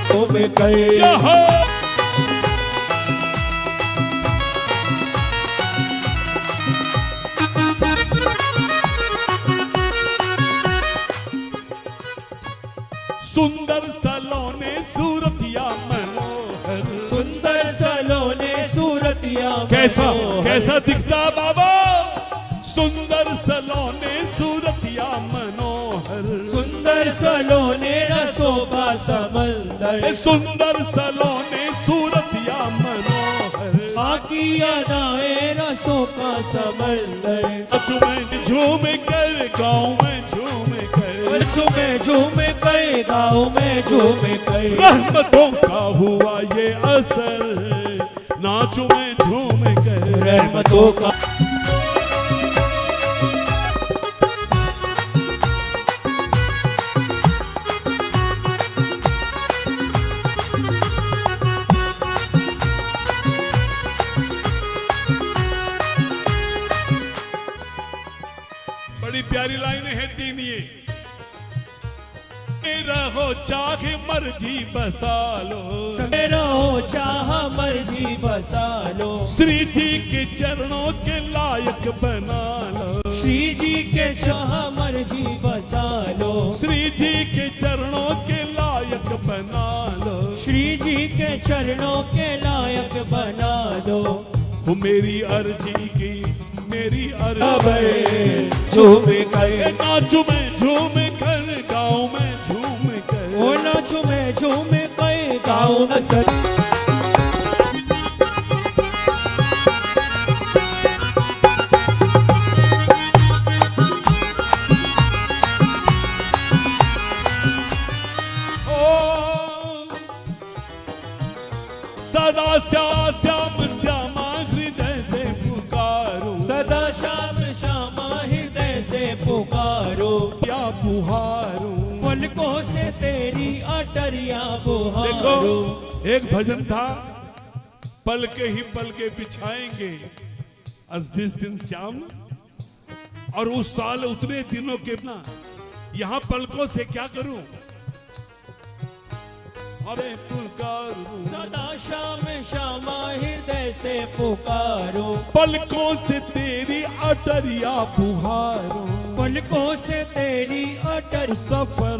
झूम कर। जहाँ सुंदर सलोने सूरतिया मनोहर, सुंदर सलोने सूरतिया कैसा मनोहर। कैसा दिखता बाबा, सुंदर सलोने सूरतिया मनोहर, सुंदर सलोने रसों का समंदर, सुंदर सलोने सूरतिया मनोहर। बाकी यादें रसों का समंदर। नाचू मैं झूम कर गाँव में झूम कर, में झूम कर गाँव में झूम कर। रहमतों का हुआ ये असर। नाचू मैं झूम कर रहमतों का। बड़ी प्यारी लाइनें हैं तीन ये। रहो चाहे मर्जी बसा लो, रहो चाह मर्जी बसा लो, श्री जी के चरणों के लायक बना लो, श्री जी के चाह मर्जी बसा लो, श्री जी के चरणों के लायक बना लो, श्री जी के चरणों के लायक बना दो। वो मेरी अर्जी की, मेरी अर्जी झूम कर। नाचू मैं झूम कर गाँव में झूम कर, ओ नाचू मैं झूम कर गाँव में सर। सदा श्याम श्यामा हृदय से पुकारो, सदा श्याम श्यामा हृदय से पुकारो, क्या पुहारो। पलकों से तेरी अटरिया बुहारो। देखो एक भजन था, पल के ही पल के बिछाएंगे अस जिस दिन श्याम, और उस साल उतने दिनों के ना यहाँ पलकों से क्या करूं, अरे पुकारो। सदा श्याम श्यामा हृदय से पुकारो, पलकों से तेरी अटरिया पुहारो, पलकों से तेरी अटर। सफर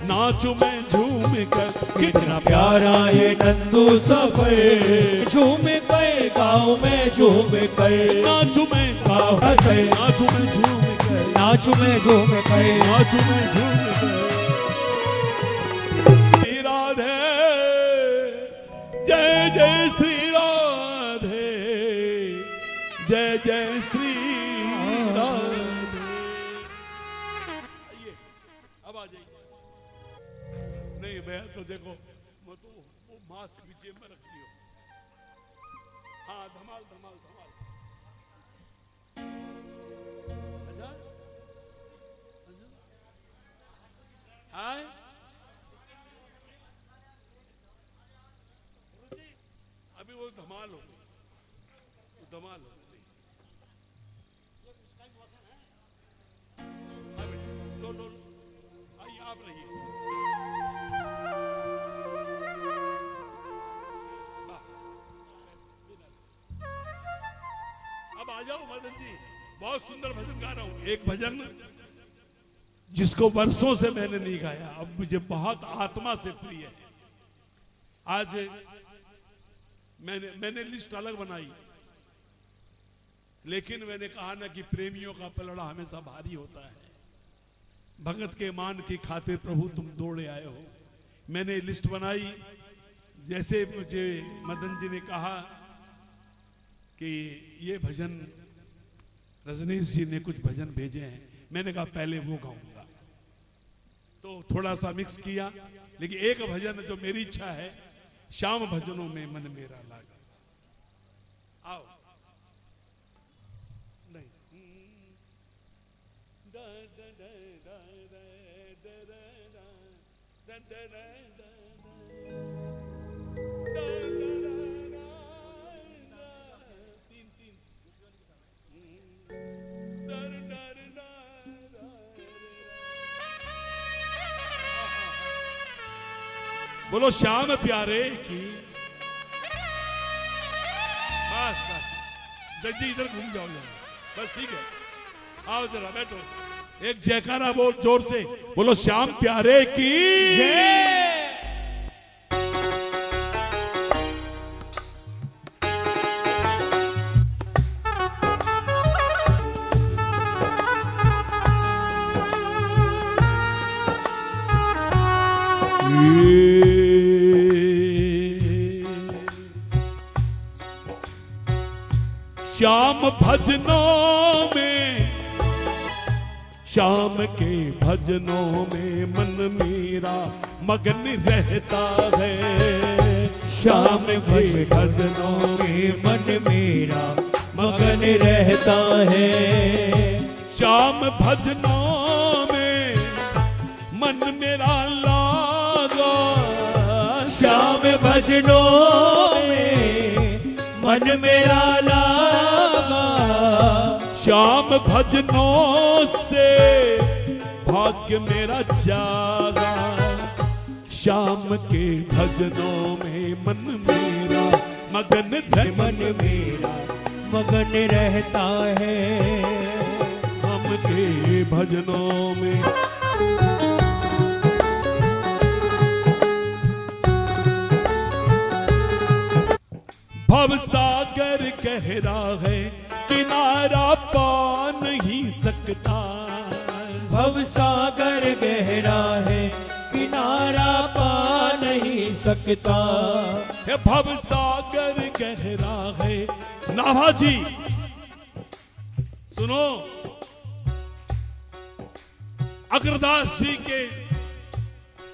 नाचू मैं झूम कर, कितना प्यारा ये नंदू सफर। झूम कर गाँव में झूम कर, नाचू मैं गाँव से नाचू मैं झूम कर, नाचू मैं झूम कर। नाचू मैं झूम कर। श्री राधे जय जय श्री राधे, जय जय श्री राधे। आइए अब आ जाइए। नहीं भैया तो देखो मैं तो वो मास्क भी जेब में रख लियो। हाँ धमाल धमाल धमाल। अच्छा हाय धमाल हो गई, धमाल हो गई। लो लो लो, आइए आप रहिए। अब आ जाओ मदन जी, बहुत सुंदर भजन गा रहा हूं। एक भजन जिसको वर्षों से मैंने नहीं गाया, अब मुझे बहुत आत्मा से प्रिय है। आज मैंने लिस्ट अलग बनाई, लेकिन मैंने कहा ना कि प्रेमियों का पलड़ा हमेशा भारी होता है। भगत के मान की खातिर प्रभु तुम दौड़े आए हो। मैंने लिस्ट बनाई, जैसे मुझे मदन जी ने कहा कि ये भजन रजनीश जी ने कुछ भजन भेजे हैं, मैंने कहा पहले वो गाऊंगा, तो थोड़ा सा मिक्स किया। लेकिन एक भजन जो मेरी इच्छा है, श्याम भजनों में मन मेरा लागा। आओ नहीं, बोलो श्याम प्यारे की। बस बस दर्जी इधर घूम जाओ जरा, बस ठीक है। आओ जरा बैठो, एक जयकारा बोल जोर से, बोलो श्याम प्यारे की जय। श्याम भजनों में, श्याम के भजनों में मन मेरा मगन रहता है। श्याम के भजनों में मन मेरा मगन रहता है। श्याम भजनों में मन मेरा लागा, श्याम भजनों में मन मेरा लागा। श्याम भजनों से भाग्य मेरा जागा। श्याम के भजनों में मन मेरा मगन मन मेरा मगन रहता है। हम के भजनों में भव सागर गहरा है, किनारा पा नहीं सकता। भव सागर गहरा है, किनारा पा नहीं सकता। है भव सागर गहरा है। नाभाजी सुनो, अग्रदास जी के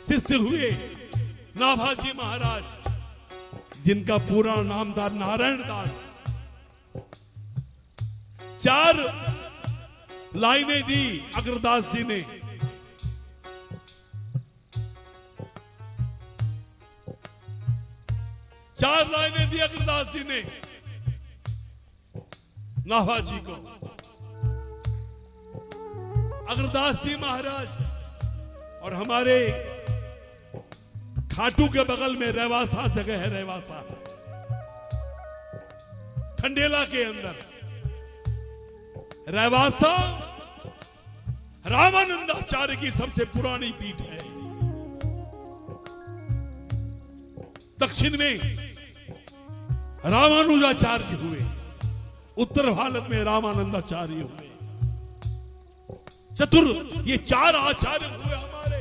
शिष्य हुए नाभाजी महाराज, जिनका पूरा नाम था नारायण दास। 4 लाइनें दी अग्रदास जी ने। चार लाइनें दी अग्रदास जी ने नाभाजी को। अग्रदास जी महाराज और हमारे खाटू के बगल में रेवासा जगह है, रेवासा खंडेला के अंदर। रेवासा रामानंदाचार्य की सबसे पुरानी पीठ है। दक्षिण में रामानुजाचार्य हुए, उत्तर भारत में रामानंदाचार्य हुए। ये 4 आचार्य हुए हमारे,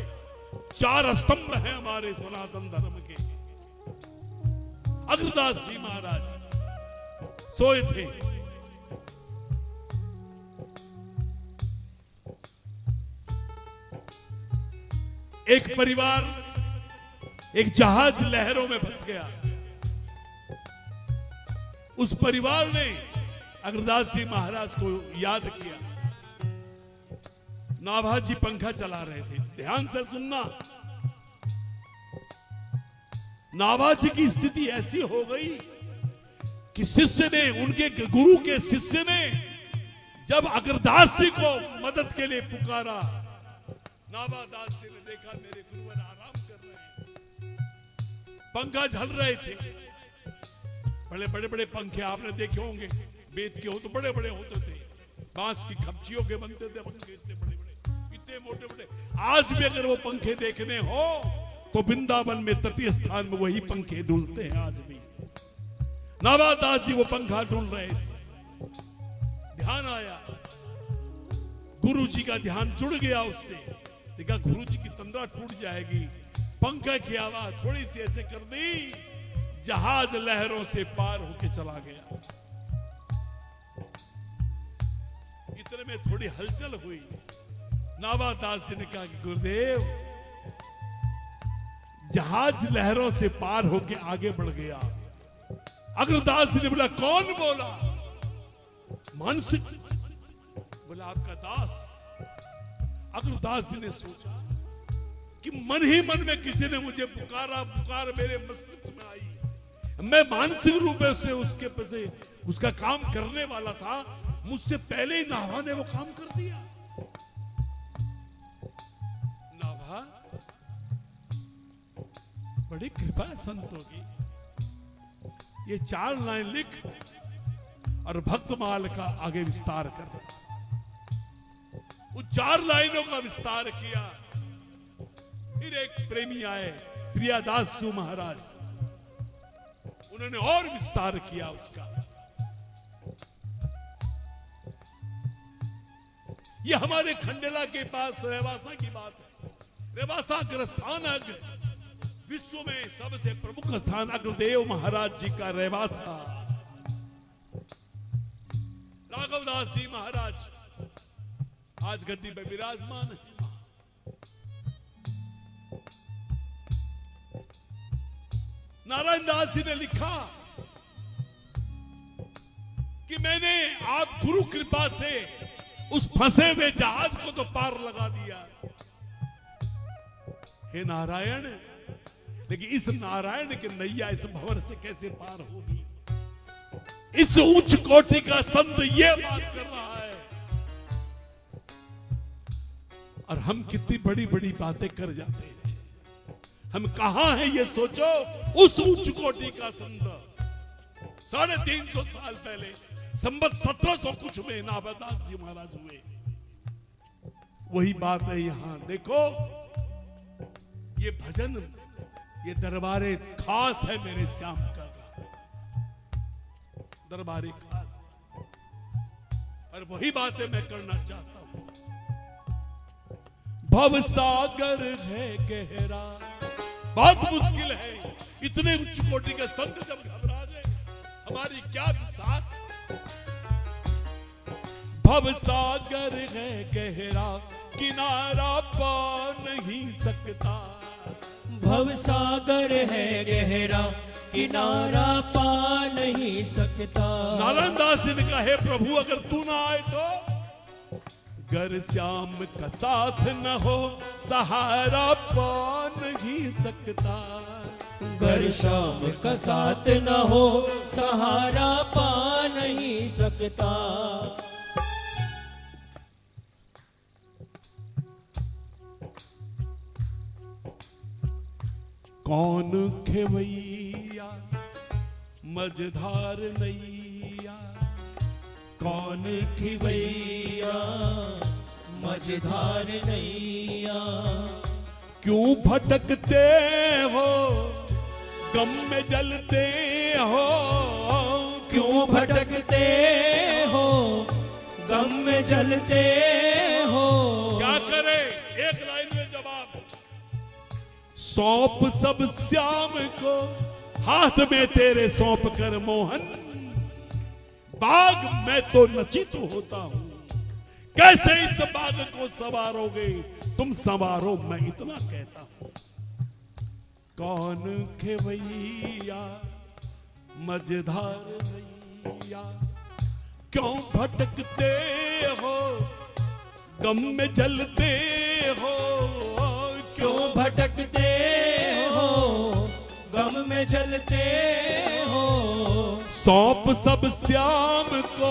4 स्तंभ हैं हमारे सनातन धर्म के। अग्रदास जी महाराज सोए थे। एक परिवार एक जहाज लहरों में फंस गया। उस परिवार ने अग्रदास जी महाराज को याद किया। नाभाजी पंखा चला रहे थे, ध्यान से सुनना। नाभाजी की स्थिति ऐसी हो गई कि शिष्य ने, उनके गुरु के शिष्य ने जब अग्रदास जी को मदद के लिए पुकारा, नाभादास जी ने देखा मेरे गुरुवर आराम कर रहे हैं, पंखा झल रहे थे। बड़े बड़े बड़े पंखे आपने देखे होंगे, बेत के हो तो बड़े बड़े होते थे, बांस की खपचियों के बनते थे पंखे, इतने बड़े बड़े, इतने मोटे मोटे। आज भी अगर वो पंखे देखने हो तो वृंदावन में तटीय स्थान में वही पंखे डुलते हैं आज भी। नाभादास जी वो पंखा डुल रहे थे, ध्यान आया, गुरु जी का ध्यान जुड़ गया उससे। देखा गुरु जी की तंद्रा टूट जाएगी, पंखे की आवाज थोड़ी सी ऐसे कर दी, जहाज लहरों से पार होके चला गया। इतने में थोड़ी हलचल हुई। नाभादास जी ने कहा कि गुरुदेव, जहाज लहरों से पार होके आगे बढ़ गया। अग्रदास जी ने बोला कौन बोला? मानसिक। बोला आपका दास। अग्रदास जी ने सोचा कि मन ही मन में किसी ने मुझे पुकारा, पुकार मेरे मस्तिष्क में आई। मैं मानसिक रूप से उसके पैसे उसका काम करने वाला था, मुझसे पहले ही नाभा ने वो काम कर दिया। नाभा बड़ी कृपा संतों की। ये 4 लाइन लिख और भक्तमाल का आगे विस्तार कर। वो 4 लाइनों का विस्तार किया। फिर एक प्रेमी आए, प्रियादास जी महाराज, उन्होंने और विस्तार किया उसका। ये हमारे खंडेला के पास रेवासा की बात है। रेवासा अग्रस्थान, विश्व में सबसे प्रमुख स्थान अग्रदेव महाराज जी का रेवासा। राघवदास जी महाराज आज गद्दी पे विराजमान है। नारायण दास जी ने लिखा कि मैंने आप गुरु कृपा से उस फंसे हुए जहाज को तो पार लगा दिया। हे नारायण, लेकिन इस नारायण की नैया इस भंवर से कैसे पार होगी? इस उच्च कोटि का संत ये बात कर रहा है, और हम कितनी बड़ी बड़ी बातें कर जाते हैं। हम कहां हैं ये सोचो। उस उच्च कोटि का संत 350 साल पहले संबत 1700 कुछ में नाभादास जी महाराज हुए। वही बात है यहां। देखो ये भजन, ये दरबारे खास है मेरे श्याम का, दरबारे खास। और वही बातें मैं करना चाहता हूं। भव सागर है गहरा, बहुत मुश्किल है। इतने उच्च कोटि के संत जब घबरा गए, हमारी क्या विसाख। भव सागर है गहरा, किनारा पा नहीं सकता। भव सागर है गहरा, किनारा पा नहीं सकता। नारायण दास जी ने कहा, हे प्रभु अगर तू ना आए तो, गर श्याम का साथ न हो सहारा पा नहीं सकता। गर श्याम का साथ न हो सहारा पा नहीं सकता। कौन खेवैया मझधार नैया, कौन खिवैया मझधार नैया। क्यों भटकते हो गम में जलते हो। क्यों भटकते हो गम में जलते हो। क्या करे? एक लाइन में जवाब। सौंप सब श्याम को हाथ में तेरे, सौंप कर मोहन बाग मैं तो नचित होता हूं। कैसे इस बाग को संवारोगे तुम, संवारो मैं इतना कहता हूं। कौन खेवैया मझधार नैया, क्यों भटकते हो गम में जलते हो। क्यों भटकते हो गम में जलते हो। सौंप सब श्याम को,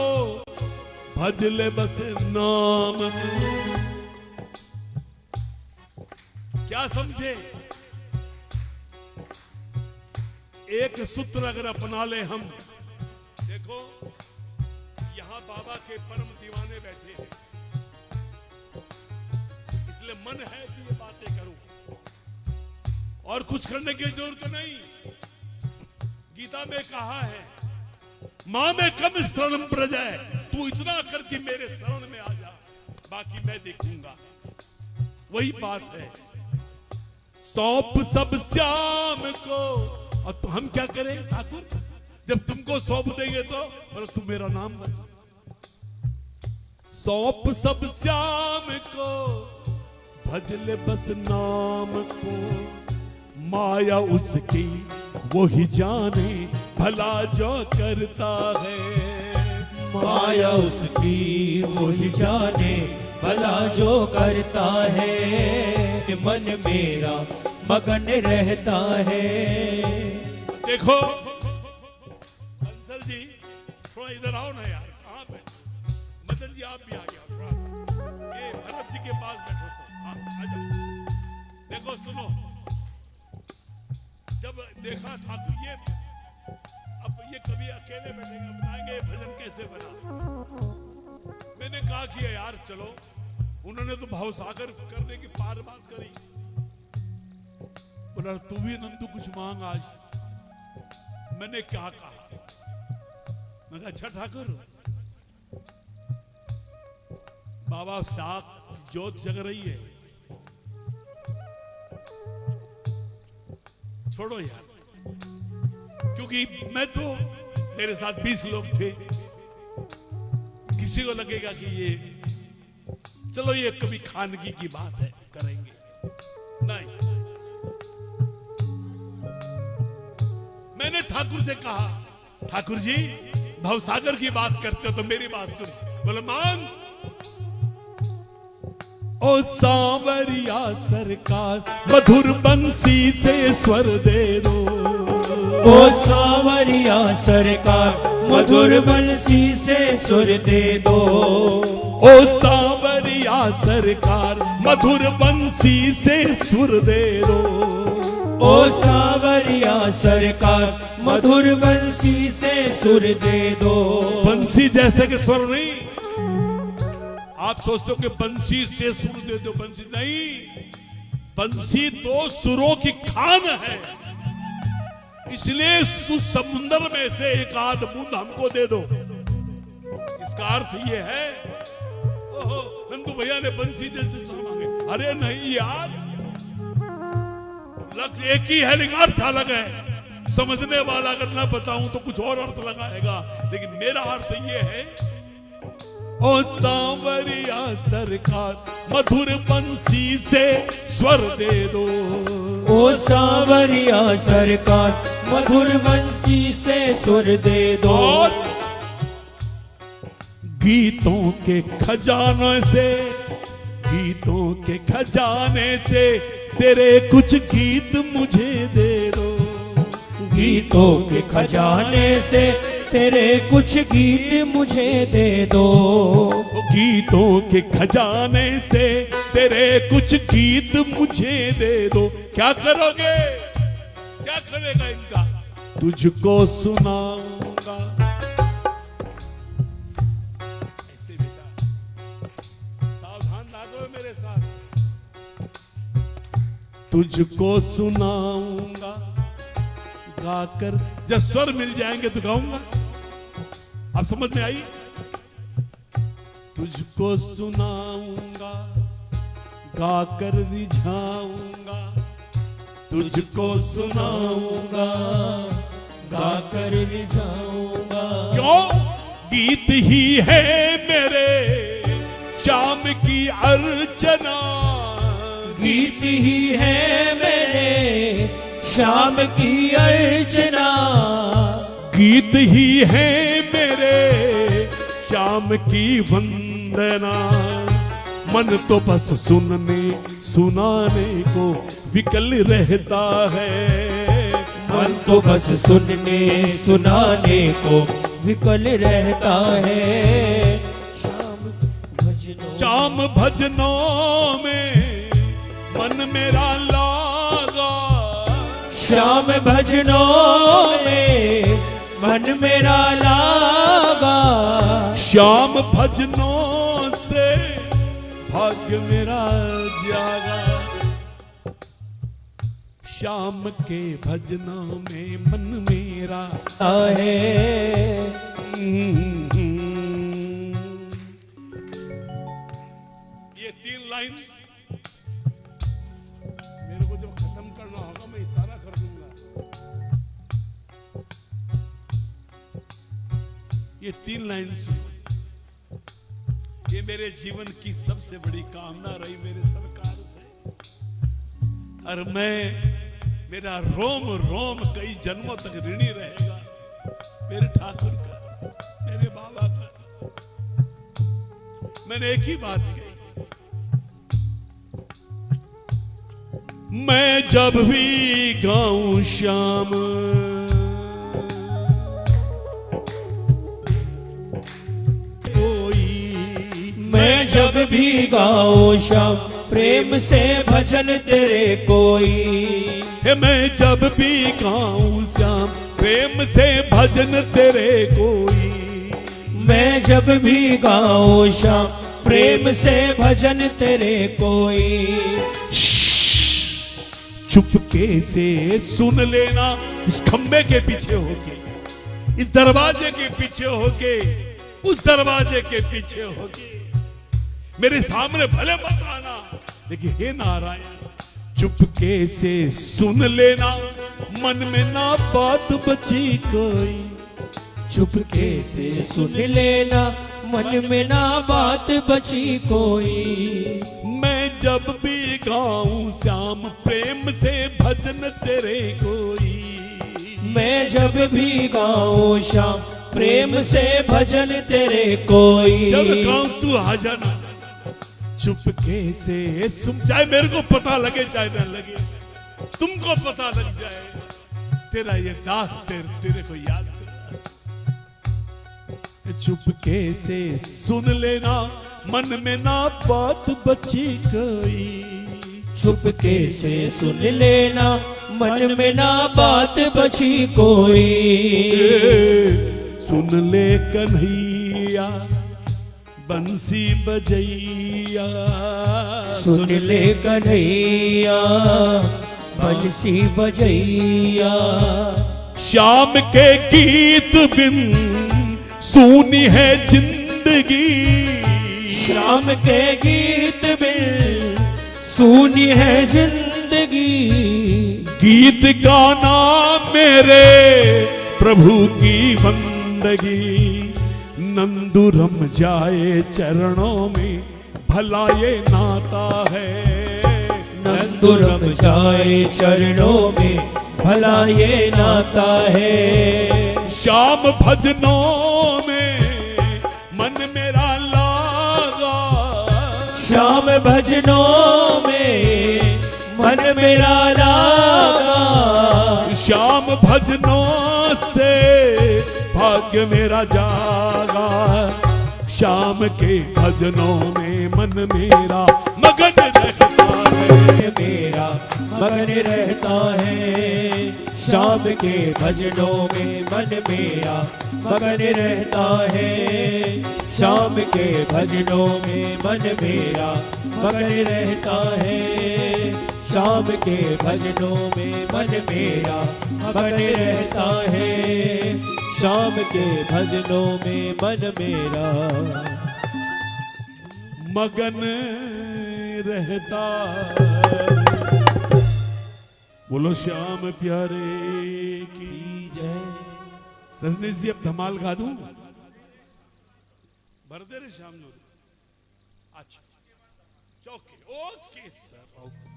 भज ले बस नाम को। क्या समझे? एक सूत्र अगर अपना ले हम, देखो यहां बाबा के परम दीवाने बैठे हैं, इसलिए मन है कि ये बातें करूं और कुछ करने की जरूरत नहीं। गीता में कहा है, मां में कम शरण प्रजय, तू इतना कर कि मेरे शरण में आ जा, बाकी मैं देखूंगा। वही बात है, सौंप सब श्याम को। और तो हम क्या करें ठाकुर, जब तुमको सौंप देंगे तो बोलो तू मेरा नाम बच। सौंप सब श्याम को, भज ले बस नाम को। माया उसकी वो ही जाने, भला जो करता है। माया उसकी वो ही जाने, भला जो करता है। मन मेरा मगन रहता है। देखो बंसल जी, थोड़ा इधर आओ ना यार, कहाँ पे? मदन जी आप भी आ गया थोड़ा सा, ये भरत जी के पास बैठो सब। हाँ आ जाओ। देखो सुनो, जब देखा ठाकुर ये अब ये कभी अकेले बैठेगा, बताएंगे भजन कैसे बना। मैंने कहा कि यार चलो, उन्होंने तो भावसागर करने की पार बात करी। बोला तू भी नंदू कुछ मांग आज। मैंने क्या कहा, मैं कहा अच्छा ठाकुर, बाबा साहब जोत जग रही है, छोड़ो यार, क्योंकि मैं तो, मेरे साथ 20 लोग थे, किसी को लगेगा कि ये चलो ये कभी खानगी की बात है करेंगे, नहीं। मैंने ठाकुर से कहा, ठाकुर जी भवसागर की बात करते हो तो मेरी बात सुन। बोले मांग। ओ सांवरिया सरकार, मधुर बंसी से स्वर दे दो। ओ सांवरिया सरकार, मधुर बंसी से सुर दे दो। ओ सांवरिया सरकार, मधुर बंसी से सुर दे दो। ओ सांवरिया सरकार, मधुर बंसी से सुर दे दो। बंसी जैसे कि स्वर नहीं, आप सोचते हो कि बंसी से सुर दे दो, बंसी नहीं, बंसी तो सुरों की खान है, इसलिए उस समुद्र में से एक आध बूंद हमको दे दो। इसका अर्थ ये है, ओहो नंदू भैया ने बंसी जैसे सुर मांगे। अरे नहीं यार, लक्ष्य एक ही है लेकिन अर्थ अलग है। समझने वाला अगर ना बताऊं तो कुछ और अर्थ लगाएगा, लेकिन मेरा अर्थ ये है, ओ सांवरिया सरकार, मधुर बंसी से स्वर दे दो। ओ सांवरिया सरकार, मधुर बंसी से सुर दे दो। और गीतों के खजाने से, गीतों के खजाने से तेरे कुछ गीत मुझे दे दो। गीतों के खजाने से तेरे कुछ गीत मुझे दे दो। गीतों के खजाने से तेरे कुछ गीत मुझे दे दो। क्या करोगे, क्या करेगा इनका? तुझको सुनाऊंगा। ऐसे बेटा सावधान लागो मेरे साथ। तुझको सुनाऊंगा गाकर, जब स्वर मिल जाएंगे तो गाऊंगा। आप समझ में आई? तुझको सुनाऊंगा गाकर रिझाऊंगा। तुझको सुनाऊंगा गाकर रिझाऊंगा। क्यों? गीत ही है मेरे श्याम की अर्चना। गीत ही है मेरे श्याम की अर्चना। गीत ही है मेरे श्याम की वंदना। मन तो बस सुनने सुनाने को विकल रहता है। मन तो बस सुनने सुनाने को विकल रहता है। शाम भजनों में मन मेरा लागा, श्याम भजनों में मन मेरा लागा, श्याम भजनों से भाग्य मेरा जागा। श्याम के भजनों में मन मेरा है। ये 3 लाइन मेरे को जब खत्म करना होगा मैं इशारा कर दूंगा। ये 3 लाइन सुनो। ये मेरे जीवन की सबसे बड़ी कामना रही मेरे सरकार से, और मेरा रोम रोम कई जन्मों तक ऋणी रहेगा मेरे ठाकुर का, मेरे बाबा का। मैंने एक ही बात कही, मैं जब भी गाऊं श्याम कोई, मैं जब भी गाऊं श्याम प्रेम से भजन तेरे कोई, मैं जब भी गाऊं श्याम प्रेम से भजन तेरे कोई, मैं जब भी गाऊं श्याम प्रेम से भजन तेरे कोई। चुपके से सुन लेना उस खंबे के पीछे होके, इस दरवाजे के पीछे होके, उस दरवाजे के पीछे होके, मेरे सामने भले मत आना, लेकिन हे नारायण चुपके से सुन लेना, मन में ना बात बची कोई। चुपके से सुन लेना, मन में ना बात बची कोई। मैं जब भी गाऊं श्याम प्रेम से भजन तेरे कोई, मैं जब भी गाऊं श्याम प्रेम से भजन तेरे कोई। जब गाऊं तू आ जाना चुपके से सुन, चाहे मेरे को पता लगे चाहे न लगे, तुमको पता लग जाए तेरा ये दास तेरे को याद कर। चुपके से सुन लेना, मन में ना बात बची कोई। चुपके से सुन लेना, मन में ना बात बची कोई। सुन ले कन्हैया बंसी बजैया, सुन ले कन्हैया बंसी बजैया। श्याम के गीत बिन सूनी है जिंदगी, श्याम के गीत बिन सूनी है जिंदगी। गीत गाना मेरे प्रभु की बंदगी, नंदू रम जाए चरणों में भला ये नाता है। नंदू रम जाए चरणों में भला ये नाता है। श्याम भजनों में मन मेरा लागा, श्याम भजनों में मन मेरा लागा। श्याम भजनों से भाग्य मेरा जागा। श्याम के भजनों में मन मेरा मगन रहता है, मेरा मगन रहता है। श्याम के भजनों में मन मेरा मगन रहता है। श्याम के भजनों में मन मेरा मगन रहता है। श्याम के भजनों में मन मेरा मगन रहता है। श्याम के भजनों में मन मेरा मगन रहता। बोलो श्याम प्यारे की जय। रजनीश जी अब धमाल गा दूं? भर दे रे श्याम जो। अच्छा ओके ओके सर ओके।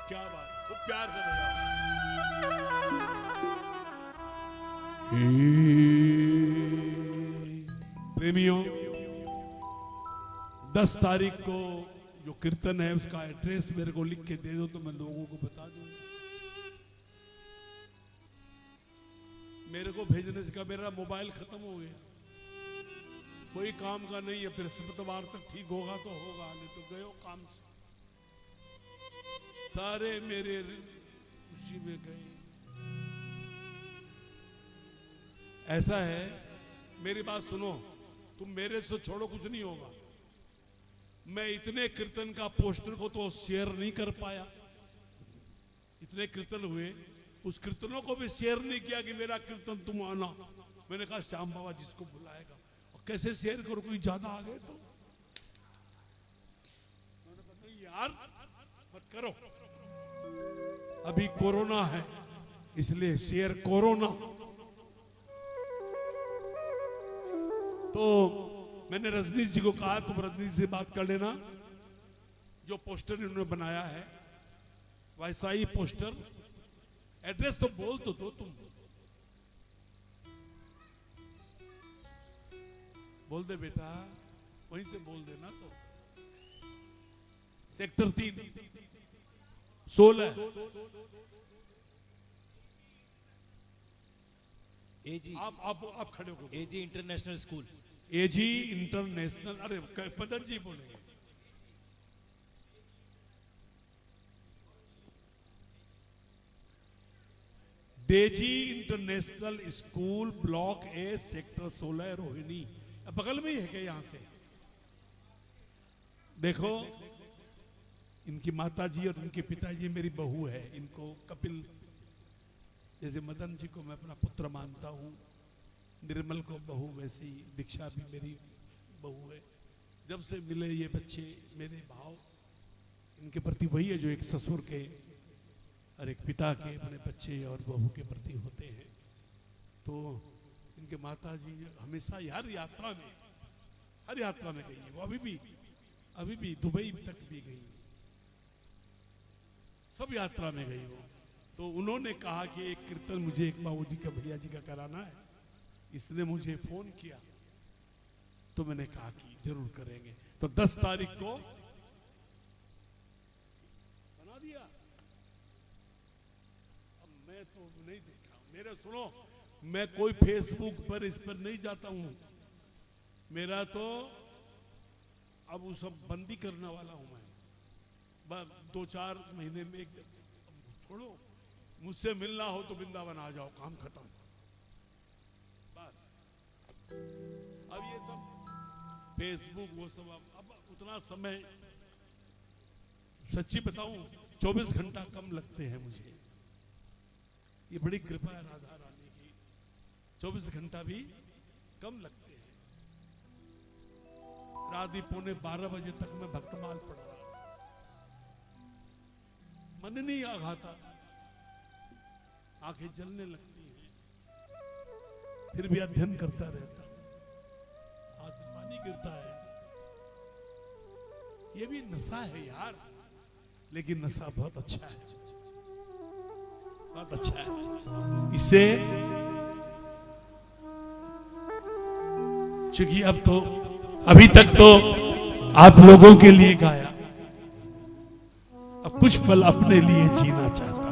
क्या बात, खूब प्यार से बजाओ। प्रेमियों, 10 तारीख को जो कीर्तन है उसका एड्रेस मेरे को लिख के दे दो तो मैं लोगों को बता दूं। मेरे को भेजने से का मेरा मोबाइल खत्म हो गया, कोई काम का नहीं है। बृहस्पतिवार तक ठीक होगा तो होगा, नहीं तो गयो काम से। सारे मेरे खुशी में गए। ऐसा है, मेरी बात सुनो, तुम मेरे से छोड़ो, कुछ नहीं होगा। मैं इतने कीर्तन का पोस्टर को तो शेयर नहीं कर पाया। इतने कीर्तन हुए, उस कीर्तनों को भी शेयर नहीं किया कि मेरा कीर्तन तुम आना। मैंने कहा श्याम बाबा जिसको बुलाएगा। और कैसे शेयर करो, कोई ज्यादा आ गए तो मैंने कहा यार मत करो, अभी कोरोना है इसलिए शेयर कोरोना। तो मैंने रजनीश जी को कहा तुम रजनीश से बात कर लेना, जो पोस्टर इन्होंने बनाया है वैसा ही पोस्टर। एड्रेस तो बोल तो दो, तुम बोल दे बेटा, वहीं से बोल देना। तो सेक्टर 3 16 एजी, आप खड़े हो। एजी इंटरनेशनल स्कूल, एजी इंटरनेशनल, अरे मदन जी बोलेंगे। Daisy international school block A sector 16 Rohini, बगल में ही है क्या यहां से? देखो, इनकी माताजी और इनके पिताजी मेरी बहू है। इनको कपिल, जैसे मदन जी को मैं अपना पुत्र मानता हूँ, निर्मल को बहू, वैसे ही दीक्षा भी मेरी बहू है। जब से मिले ये बच्चे, मेरे भाव इनके प्रति वही है जो एक ससुर के और एक पिता के अपने बच्चे और बहू के प्रति होते हैं। तो इनके माता जी हमेशा हर यात्रा में गई है। वो अभी भी दुबई तक भी गई, सब यात्रा में गई वो। तो उन्होंने कहा कि एक कीर्तन मुझे एक बाबूजी का, भैया जी का कराना है। इसने मुझे फोन किया तो मैंने कहा कि जरूर करेंगे। तो 10 तारीख को बना दिया। अब मैं तो नहीं देखा, मेरा सुनो, मैं कोई फेसबुक पर इस पर नहीं जाता हूं। मेरा तो अब वो सब बंदी करने वाला हूं मैं। बस 2-4 महीने में छोड़ो, मुझसे मिलना हो तो वृंदावन आ जाओ, काम खत्म। बस अब ये सब फेसबुक वो सब अब उतना समय, सच्ची बताऊं 24 घंटा कम लगते हैं मुझे। ये बड़ी कृपा है राधा रानी की, 24 घंटा भी कम लगते हैं। रात 11:45 बजे तक मैं भक्तमाल पढ़ रहा था, मन नहीं आघाता, आंखें जलने लगती हैं, फिर भी अध्ययन करता रहता, आंख से पानी गिरता है। ये भी नशा है यार, लेकिन नशा बहुत अच्छा है, बहुत अच्छा है। इससे चूंकि अब तो, अभी तक तो आप लोगों के लिए गाया, अब कुछ पल अपने लिए जीना चाहता हूं।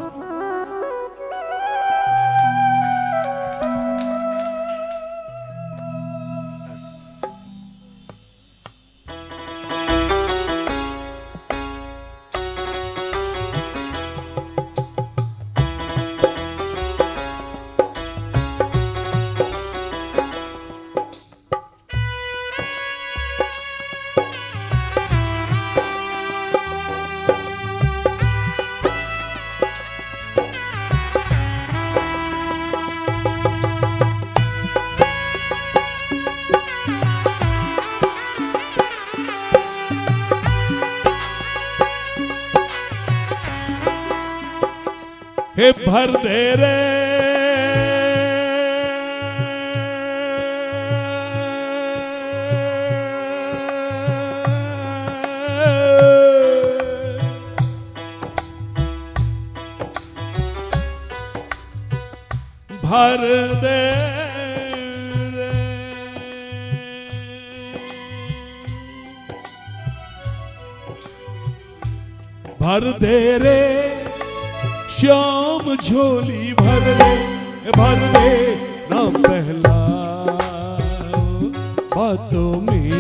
हे भर दे रे भर दे रे। भर दे रे श्याम झोली भर दे ना पहला बातों में।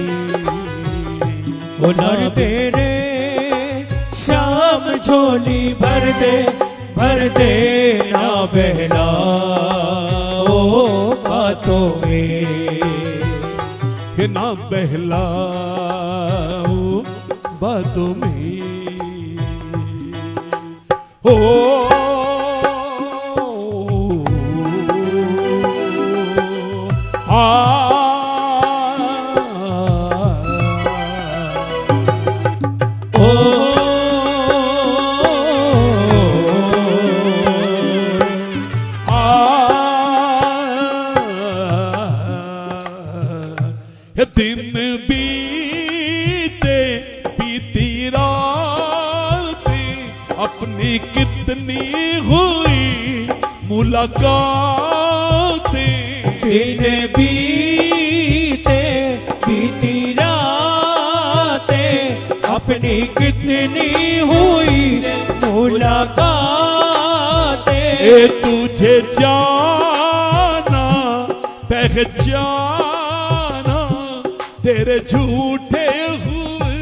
ओ नर तेरे श्याम झोली भर दे ना बहला ओ बातों में। कि ना बहला बातों में। ओ दिन बीते बीती रातें अपनी कितनी हुई मुलाकातें। दिन बीते बीती रातें अपनी कितनी हुई मुलाकातें। तुझे जाना पहचाना तेरे झूठे हुए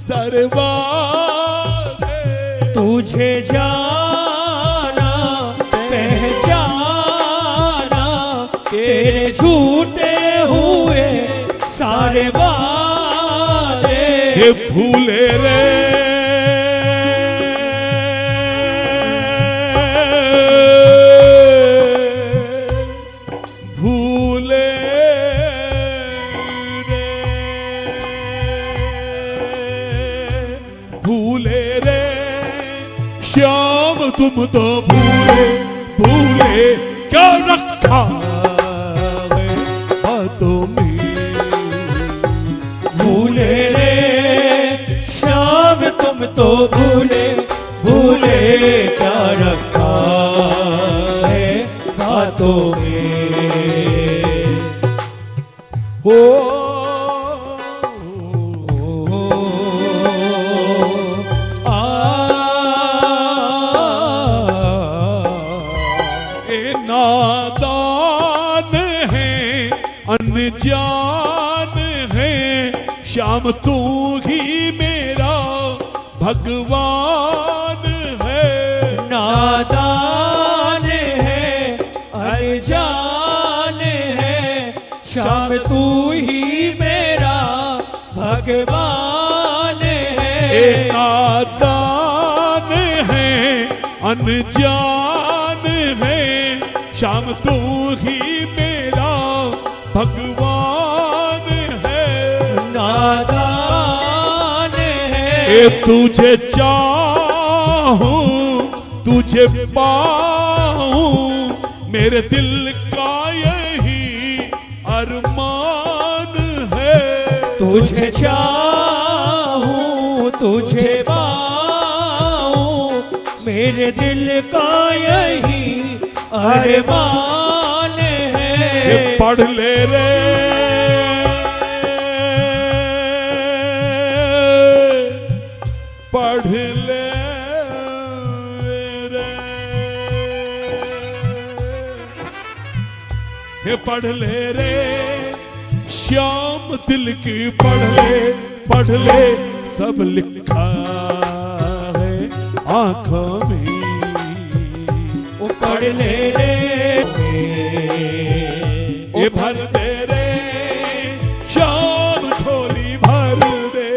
सरवादे। तुझे जाना पहचाना तेरे झूठे हुए सारे वादे। भूले रे भूले रे श्याम तुम तो भूले क्या रखा है बातों में। भूले रे श्याम तुम तो भूले क्या रखा है बातों में। हो नादान है अनजान है श्याम तू ही मेरा भगवान है। नादान है अनजान है श्याम तू ही मेरा भगवान है। नादान है अनजान है श्याम तू ही मेरा भगवान है। नादान है तुझे चाहूं तुझे पाऊं मेरे दिल का यही अरमान है। तुझे चाहूं तुझे पाऊं मेरे दिल का यही अरमान है। पढ़ ले रे पढ़ ले रे पढ़ ले रे श्याम दिल की पढ़ ले सब लिखा है आंखों में। पढ़ ले रे ये भर दे रे श्याम झोली भर दे।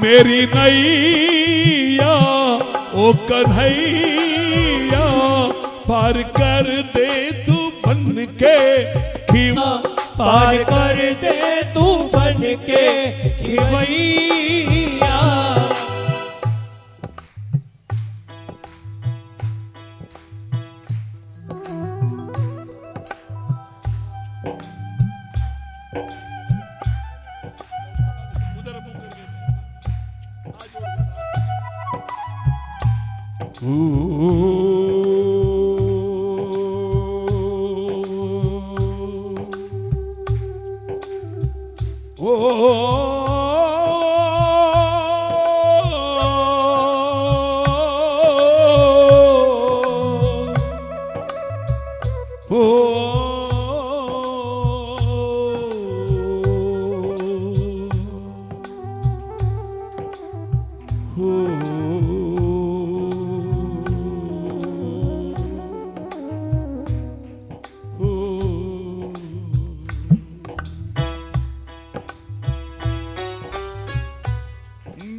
मेरी नैया ओ कन्हैया पार कर दे तू बन के पार कर दे तू बन के खिवैया।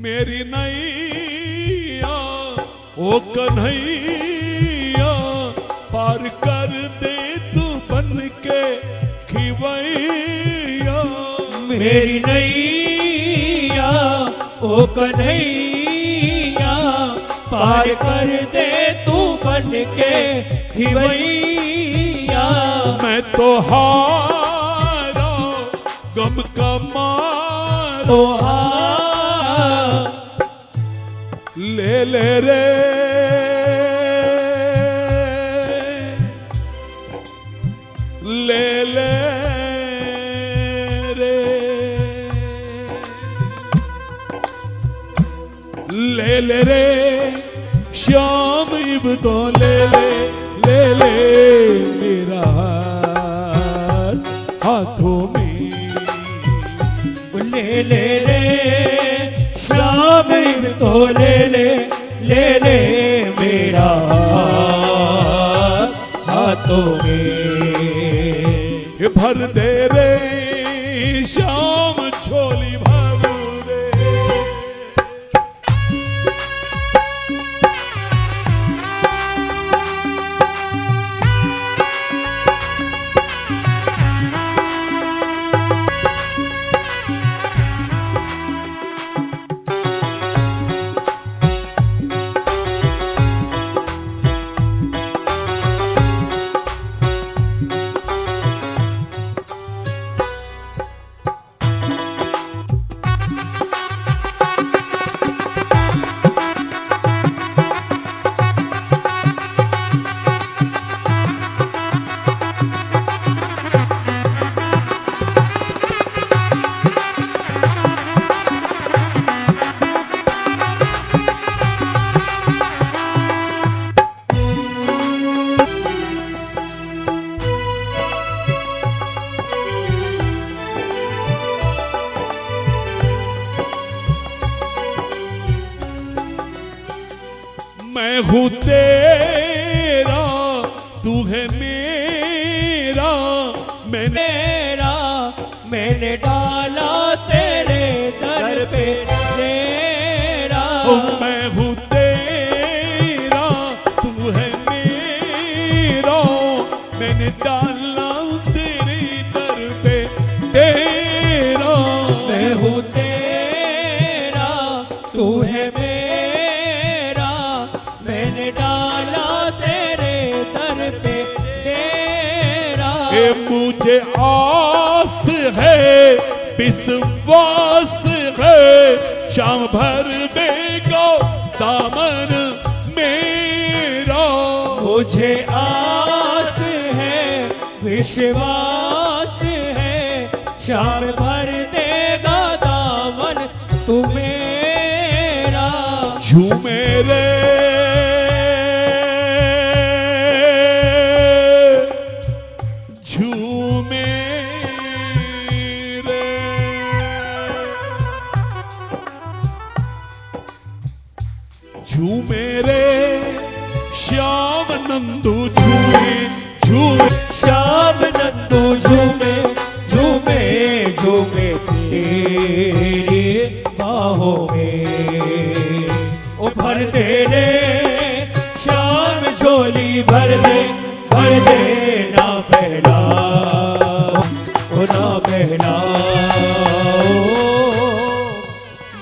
मेरी नैया ओ कन्हैया पार कर दे तू बन के खिवैया। मेरी नैया ओ कन्हैया पार कर दे तू बन के खिवैया। मैं तो हारा गम का मारा तो ले ले रे ले ले रे ले ले रे श्याम इब तो ले ले मेरा हाथों में ले रे श्याम तो ले मेरा हाथों में। भर दे रे श्याम झोली भर दे। मैं हूँ तेरा तू है मेरा मैंने डाला तेरे दर पे तेरा। मैं हूँ तेरा तू है मेरा मैंने डाला तेरे दर पे तेरा। मैं हूँ तेरा तू है मेरा मैंने डाला तेरे दर पे तेरा। मुझे आस है विश्वास है शाम भर देगा दामन मेरा। मुझे आस है विश्वास है शाम भर देगा दामन तू मेरा। झूमे रे झूमे रे झूमे रे श्याम नंदू झूमे झूमे श्याम नंदू झूमे झूमे झूमे तेरी बाहों में। ओ भर दे रे श्याम झोली भर दे ना पहला ओ ना पहला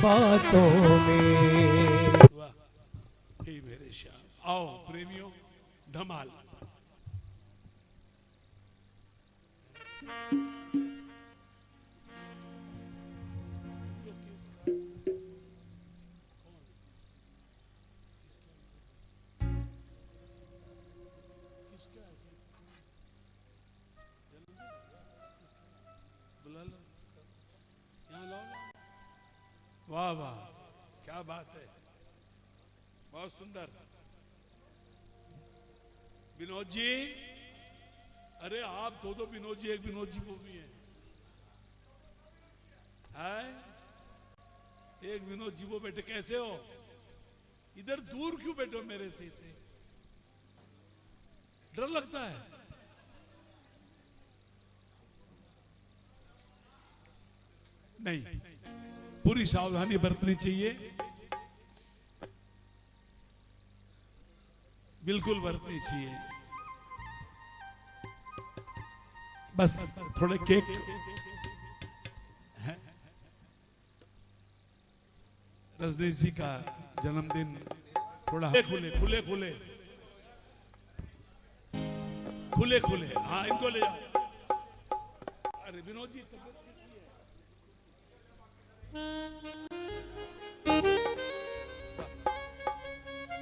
बातों में। वाह हे मेरे श्याम। आओ प्रेमियों धमाल। वाह वाह, क्या बात है, बहुत सुंदर। विनोद जी, अरे आप दो विनोद जी, एक विनोद जी वो भी है? एक विनोद जी वो बेटे, कैसे हो? इधर दूर क्यों बैठे हो मेरे से? इतने डर लगता है? नहीं, पूरी सावधानी बरतनी चाहिए, बिल्कुल बरतनी चाहिए। बस थोड़े केक है, रजनीश जी का जन्मदिन, थोड़ा खुले खुले खुले खुले खुले, हाँ इनको ले जाओ। अरे विनोद जी तबियत कैसी है?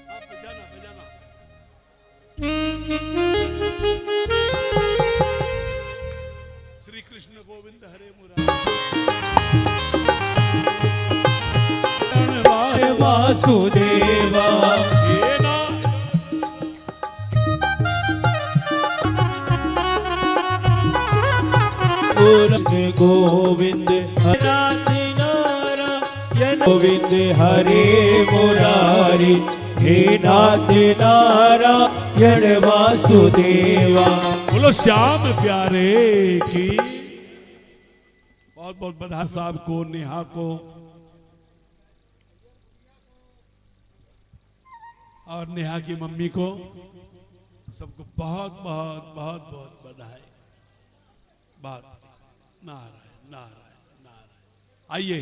आप बजाना बजाना। श्री कृष्ण गोविंद हरे मुरारी, वासुदेवा ये ना कृष्ण गोविंद नाथ नारायण गोविंद हरे मुरारी, हे नाथ नारायण वासुदेवा। बोलो श्याम प्यारे की। बहुत बहुत बधाई साहब को, नेहा को और नेहा की मम्मी को, सबको बहुत बहुत बहुत बहुत बधाई। बात नारायण नारायण नारायण। आइए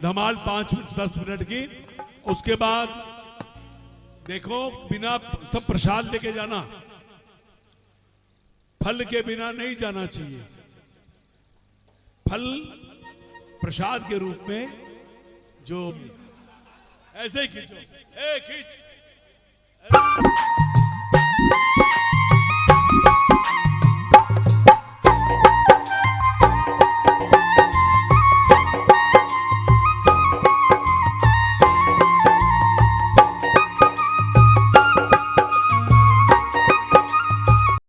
धमाल 5 मिनट 10 मिनट की, उसके बाद देखो बिना सब प्रसाद लेके जाना, फल के बिना नहीं जाना चाहिए। फल प्रसाद के रूप में जो ऐसे ही खींचो, खींच